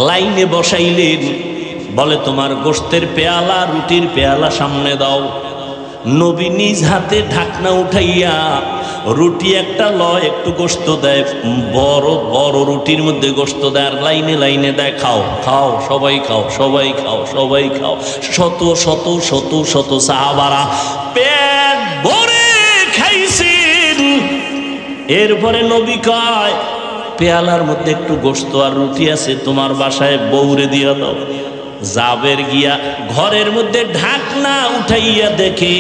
লাইনে বসাইলেন। বলে তোমার গোস্তের পেয়ালা, রুটির পেয়ালা সামনে দাও। নবী নিজ হাতে ঢাকনা উঠাইয়া রুটি একটা লয়, একটু গোস্ত দেয়, বড় বড় রুটির মধ্যে গোস্ত দেয়, আর লাইনে লাইনে দেয়, খাও খাও, সবাই খাও, সবাই খাও, সবাই খাও। শত শত শত শত সাহাবারা পেট ভরে খাইছেন। এরপরে নবী কয়, পেয়ালার মধ্যে একটু গোস্ত আর রুটি আছে, তোমার বাসায় বউরে দিয়া দাও। জাবের গিয়া ঘরের মধ্যে ঢাকনা উঠাইয়া দেখে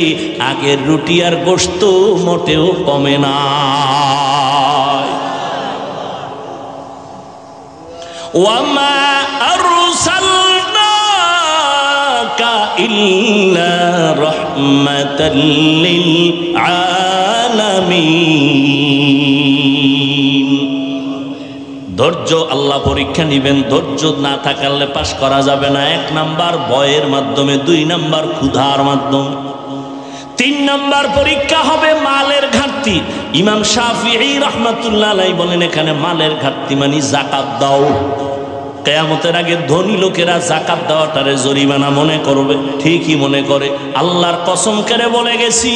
আগের রুটি আর গোশত মোটেও কমে না। ওয়ামা আরসালনাকা ইল্লা রাহমাতাল লিল আলামিন। ধৈর্য আল্লাহ পরীক্ষা নিবেন, ধৈর্য না থাকলে পাশ করা যাবে না। 1 নাম্বার ভয়ের মাধ্যমে, 2 নাম্বার ক্ষুধার মাধ্যমে, 3 নাম্বার পরীক্ষা হবে মালের ঘাটতি। ইমাম শাফিঈ রাহমাতুল্লাহ আলাইহি বলেন এখানে মালের ঘাটতি মানে যাকাত দাও। কিয়ামতের আগে ধনী লোকেরা যাকাত দেওয়াটারে জরিমানা মনে করবে, ঠিকই মনে করে। আল্লাহর কসম করে বলে গেছি,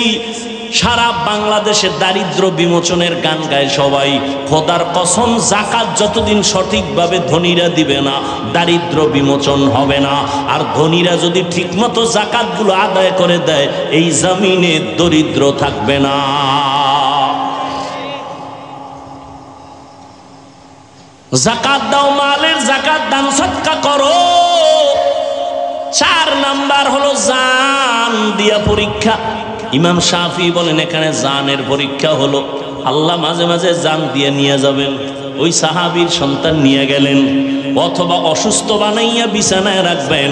সারা বাংলাদেশে দারিদ্র বিমোচনের গান গায় সবাই। খোদার কসম, যাকাত যতদিন সঠিকভাবে ধনীরা দিবে না, দারিদ্র বিমোচন হবে না। আর ধনীরা যদি ঠিকমতো যাকাতগুলো আদায় করে দেয়, এই জমিনে দরিদ্র থাকবে না। যাকাত দাও, মালের যাকাত, দান সদকা করো। 4 নাম্বার হলো জান দিয়া পরীক্ষা। ইমাম শাফি বলেন এখানে জানের পরীক্ষা হলো, আল্লাহ মাঝে মাঝে জান দিয়ে নিয়ে যাবেন। ওই সাহাবীর সন্তান নিয়ে গেলেন, অথবা অসুস্থ বানাইয়া বিছানায় রাখবেন।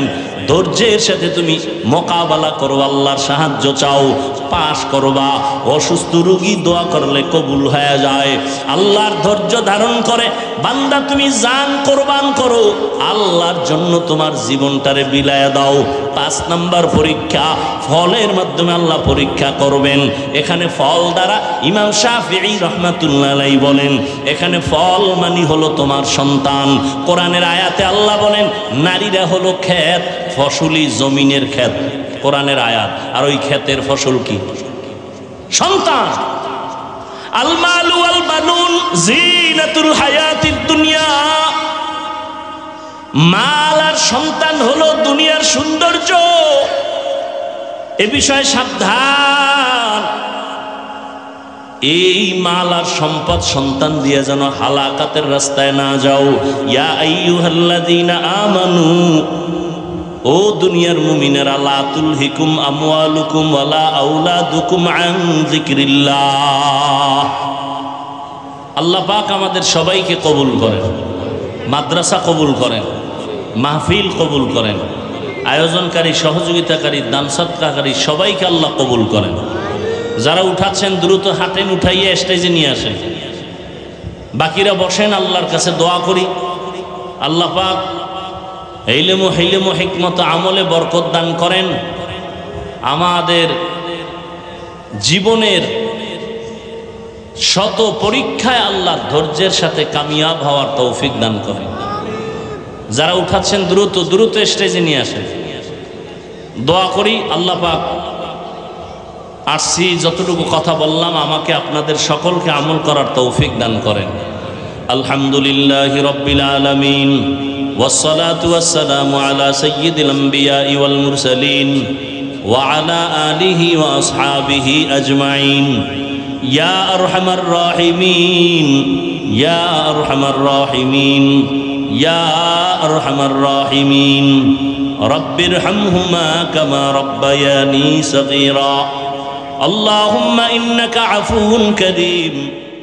ধৈর্যের সাথে তুমি মোকাবেলা করো, আল্লাহর সাহায্য চাও, পাশ করবা। অসুস্থ রোগী দোয়া করলে কবুল হয়ে যায়। আল্লাহর ধৈর্য ধারণ করে বান্দা তুমি জান কোরবান করো, আল্লাহর জন্য তোমার জীবনটারে বিলায়া দাও। 5 নাম্বার পরীক্ষা, ফলের মাধ্যমে আল্লাহ পরীক্ষা করবেন। এখানে ফল দ্বারা ইমাম শাফিঈ রাহমাতুল্লাহ আলাইহি বলেন এখানে ফল মানে হলো তোমার সন্তান। কোরআনের আয়াতে আল্লাহ বলেন নারীরা হলো ক্ষেত, ফসলি জমিনের ক্ষেত, কোরআনের আয়াত। আর ওই ক্ষেতের ফসল কি? সন্তান। আল মালু ওয়াল বানুন জিনাতুল হায়াতিদ দুনিয়া। মাল আর সন্তান হলো দুনিয়ার সৌন্দর্য। এ বিষয়ে সাবধান। এই মাল আর সম্পদ সন্তান দিয়ে যেন হালাকাতের রাস্তায় না যাও। ইয়া আইয়ুহাল্লাযীনা আমানু, ও দুনিয়ার মুমিনেরা, লা তুলহিকুম আমওয়ালুকুম ওয়ালা আওলাদুকুম আন যিকরিল্লাহ। আল্লাহ পাক আমাদের সবাইকে কবুল করেন, মাদ্রাসা কবুল করেন, মাহফিল কবুল করেন, আয়োজনকারী, সহযোগিতাকারী, দান সদকাকারী সবাইকে আল্লাহ কবুল করেন। যারা উঠাচ্ছেন দ্রুত হাঁটেন, উঠাইয়া স্টেজে নিয়ে আসেন। বাকিরা বসেন, আল্লাহর কাছে দোয়া করি আল্লাহ পাক ইলম ও হিকমত আমলে বরকত দান করেন। আমাদের জীবনের শত পরীক্ষায় আল্লাহ ধৈর্যের সাথে কামিয়াব হওয়ার তৌফিক দান করেন। যারা উঠাচ্ছেন দ্রুত দ্রুত স্টেজে নিয়ে আসেন। দোয়া করি আল্লাহ পাক আসছি যতটুকু কথা বললাম আমাকে আপনাদের সকলকে আমল করার তৌফিক দান করেন। আলহামদুলিল্লাহি রাব্বিল আলামিন والصلاة والسلام على سيد الأنبياء والمرسلين وعلى آله وأصحابه أجمعين يا أرحم الراحمين يا أرحم الراحمين يا أرحم الراحمين رب ارحمهما كما ربياني صغيرا اللهم إنك عفو كريم